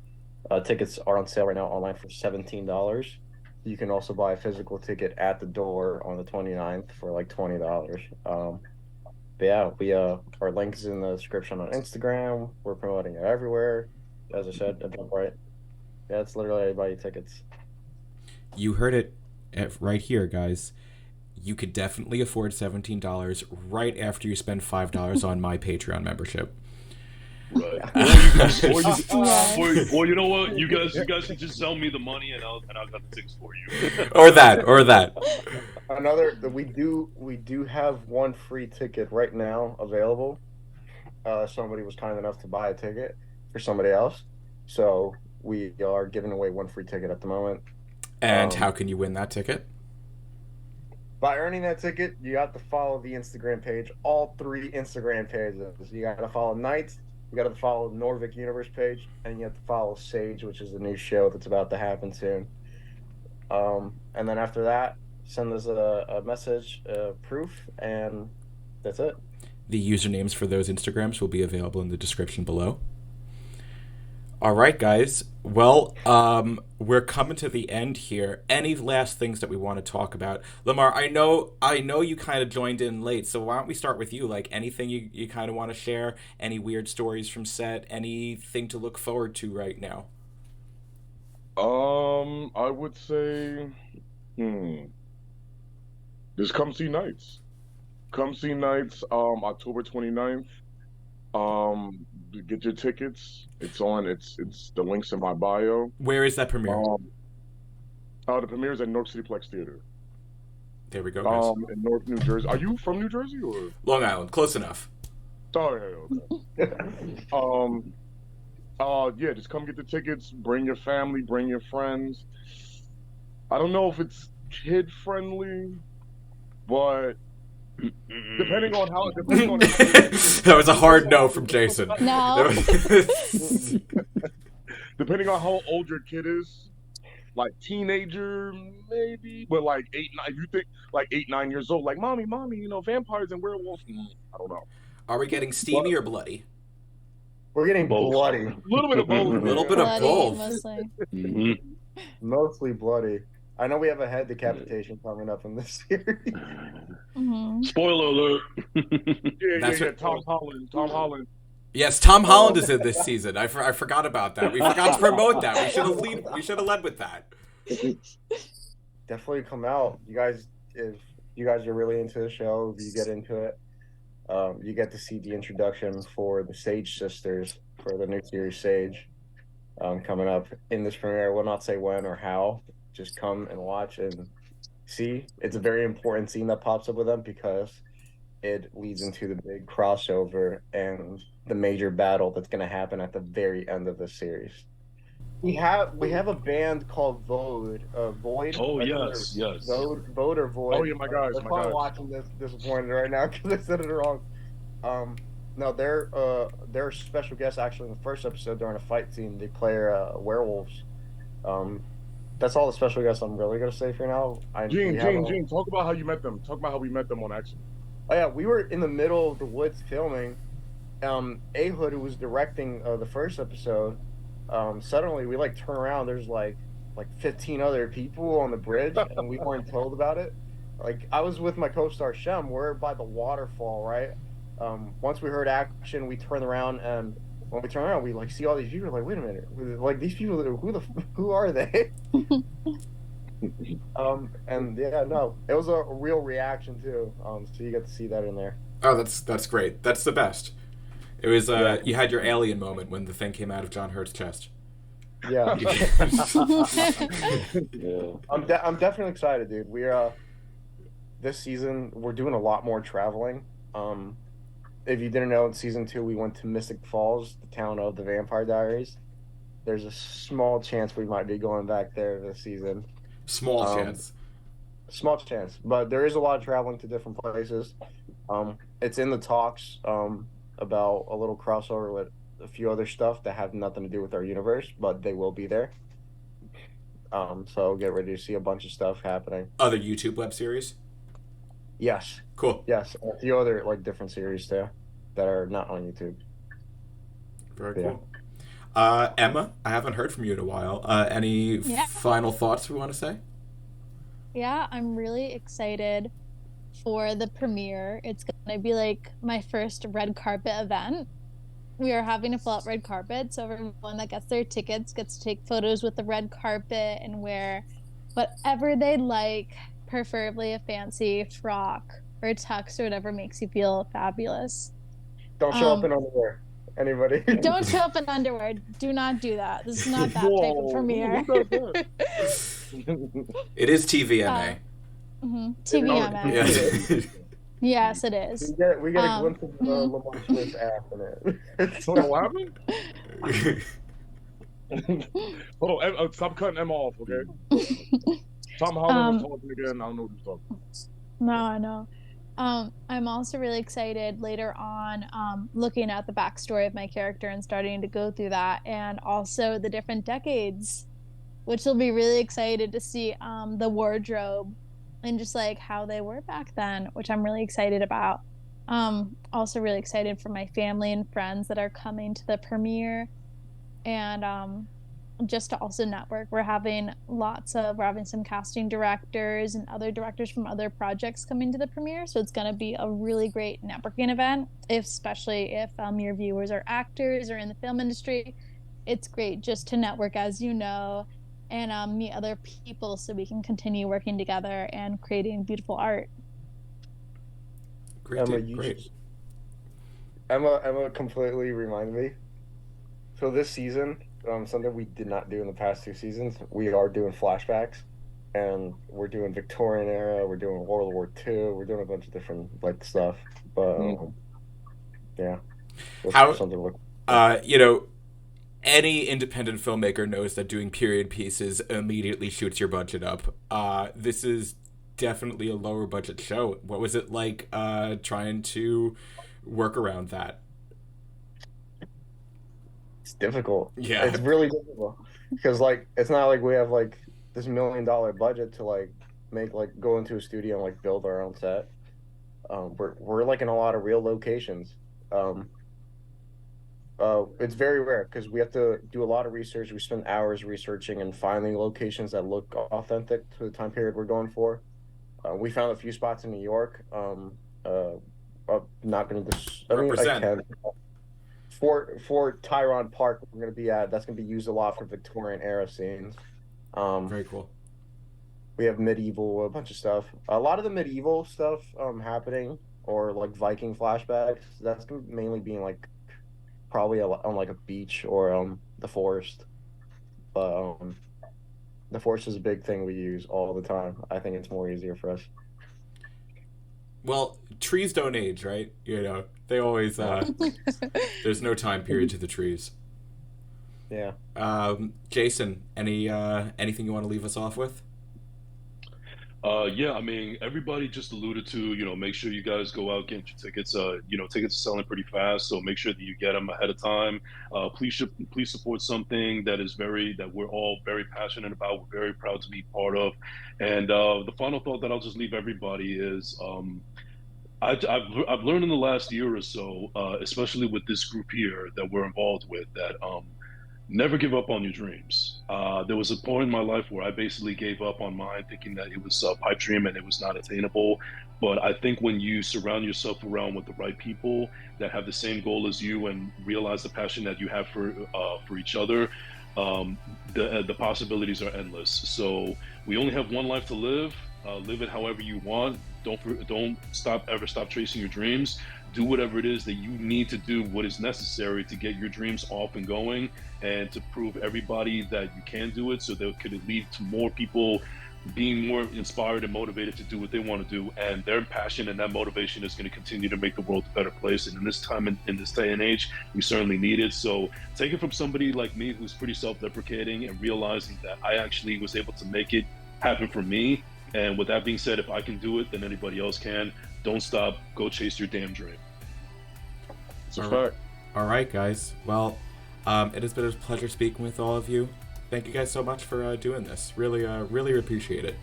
Tickets are on sale right now online for $17. You can also buy a physical ticket at the door on the 29th for like $20. But yeah, our link is in the description on Instagram. We're promoting it everywhere. As I said, Eventbrite. Yeah, it's literally buy tickets. You heard it right here, guys. You could definitely afford $17 right after you spend $5 on my Patreon membership. Right. Or you know what? You guys can just sell me the money and I'll got the tickets for you. or that. We do have one free ticket right now available. Somebody was kind enough to buy a ticket. for somebody else. So we are giving away one free ticket at the moment. And how can you win that ticket? By earning that ticket, you have to follow the Instagram page, all 3 Instagram pages. You got to follow Knights, you got to follow Norvik Universe page, and you have to follow Sage, which is the new show that's about to happen soon. And then after that, send us a message, proof, and that's it. The usernames for those Instagrams will be available in the description below. All right, guys. Well, we're coming to the end here. Any last things that we want to talk about? Lamar, I know you kind of joined in late, so why don't we start with you? Like, anything you kind of want to share? Any weird stories from set? Anything to look forward to right now? I would say, just come see Nights. Come see Nights, October 29th. Get your tickets. It's the links in my bio. Where is that premiere? The premiere is at North City Plex Theater. There we go, guys. In North New Jersey. Are you from New Jersey or Long Island? Close enough. Oh, yeah, okay. Yeah, just come get the tickets. Bring your family. Bring your friends. I don't know if it's kid friendly, but depending on how that was a hard no from Jason. No. Depending on how old your kid is, like teenager maybe, but like 8, 9. You think like 8, 9 years old, like mommy, vampires and werewolves. I don't know. Are we getting steamy or bloody? We're getting Both. bloody. A little bit of both. A little bit of Bloody, both. mostly. Mostly bloody. I know we have a head decapitation coming up in this series. Spoiler alert. Yeah. Tom Holland. Yes, Tom Holland is in this season. I forgot about that. We forgot to promote that. We should have led with that. Definitely come out, you guys. If you guys are really into the show, if you get into it, you get to see the introduction for the Sage sisters for the new series Sage, coming up in this premiere. We'll not say when or how. Just come and watch and see. It's a very important scene that pops up with them because it leads into the big crossover and the major battle that's going to happen at the very end of the series. We have a band called Void. Oh, yes. Void or Void. Oh yeah, my guys. That's why I'm watching this disappointed right now because I said it wrong. No, they're special guests actually in the first episode during a fight scene. They play werewolves. That's all the special guests I'm really gonna say for now. Gene, talk about how you met them. Talk about how we met them on accident. Oh yeah, we were in the middle of the woods filming. Ahood, who was directing the first episode, suddenly we turn around. There's like 15 other people on the bridge, and we weren't told about it. I was with my co-star Shem. We're by the waterfall, right? Once we heard action, we turned around, and when we turn around, we see all these people. Like, wait a minute, these people, who are they? And yeah, no, it was a real reaction too. So you get to see that in there. Oh, that's great. That's the best. It was you had your alien moment when the thing came out of John Hurt's chest. Yeah. Yeah. I'm definitely excited, dude. This season we're doing a lot more traveling. If you didn't know, in season 2 we went to Mystic Falls, the town of the Vampire Diaries. There's a small chance we might be going back there this season. Small chance, but there is a lot of traveling to different places. It's in the talks about a little crossover with a few other stuff that have nothing to do with our universe, but they will be there. So get ready to see a bunch of stuff happening. other YouTube web series. Yes, Cool. yes, and a few other different series too that are not on YouTube. Very Yeah. cool. Emma, I haven't heard from you in a while. Any final thoughts we want to say? Yeah, I'm really excited for the premiere. It's going to be my first red carpet event. We are having a full out red carpet, so everyone that gets their tickets gets to take photos with the red carpet and wear whatever they'd like, preferably a fancy frock or a tux or whatever makes you feel fabulous. Don't show up in underwear. Anybody? Don't show up in underwear. Do not do that. This is not that type of premiere. It is TVMA. TVMA. Yeah. Yes, it is. We get a glimpse of Lamar Swift's ass in it. What happened? Hold on, stop cutting Emma off, okay? Tom Holland was talking again. I don't know what he's talking about. No, I know. I'm also really excited later on, looking at the backstory of my character and starting to go through that, and also the different decades, which will be really excited to see the wardrobe and just like how they were back then, which I'm really excited about. Also really excited for my family and friends that are coming to the premiere, and just to also network. We're having some casting directors and other directors from other projects coming to the premiere, so it's going to be a really great networking event, especially if your viewers are actors or in the film industry. It's great just to network, as you know, and meet other people so we can continue working together and creating beautiful art. Great, Emma, great. Emma completely reminded me. So this season, something we did not do in the past 2 seasons, we are doing flashbacks, and we're doing Victorian era, we're doing World War II, we're doing a bunch of different like stuff. But yeah, How something to look. Any independent filmmaker knows that doing period pieces immediately shoots your budget up. This is definitely a lower budget show. What was it like trying to work around that? It's difficult. Yeah. It's really difficult because like it's not like we have like this $1 million budget to like make like go into a studio and like build our own set. We're like in a lot of real locations. Um, it's very rare because we have to do a lot of research. We spend hours researching and finding locations that look authentic to the time period we're going for. We found a few spots in New York. I'm not going to. I mean, I Represent. can. For Tyrone Park, we're going to be at. That's going to be used a lot for Victorian era scenes. Very cool. We have medieval, a bunch of stuff. A lot of the medieval stuff happening, or like Viking flashbacks. That's going to mainly being like probably on like a beach or the forest. But the forest is a big thing we use all the time. I think it's more easier for us. Well, trees don't age, right? They always there's no time period to the trees. Yeah. Jason, anything you want to leave us off with? Yeah, I mean, everybody just alluded to, make sure you guys go out, get your tickets. Tickets are selling pretty fast, so make sure that you get them ahead of time. Please support something that we're all very passionate about. We're very proud to be part of. And the final thought that I'll just leave everybody is, I've learned in the last year or so, especially with this group here that we're involved with, that never give up on your dreams. There was a point in my life where I basically gave up on mine, thinking that it was a pipe dream and it was not attainable. But I think when you surround yourself around with the right people that have the same goal as you and realize the passion that you have for each other, the possibilities are endless. So we only have one life to live. Live it however you want. Don't ever stop chasing your dreams. Do whatever it is that you need to do, what is necessary to get your dreams off and going, and to prove everybody that you can do it, so that could lead to more people being more inspired and motivated to do what they want to do. And their passion and that motivation is going to continue to make the world a better place. And in this time, in this day and age, we certainly need it. So take it from somebody like me who's pretty self-deprecating and realizing that I actually was able to make it happen for me. And with that being said, if I can do it, then anybody else can. Don't stop. Go chase your damn dream. It's a fact. All right, guys. Well, it has been a pleasure speaking with all of you. Thank you guys so much for doing this. Really, really appreciate it.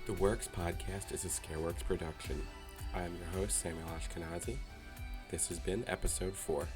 The Works podcast is a Scareworks production. I am your host, Samuel Ashkenazy. This has been episode 4.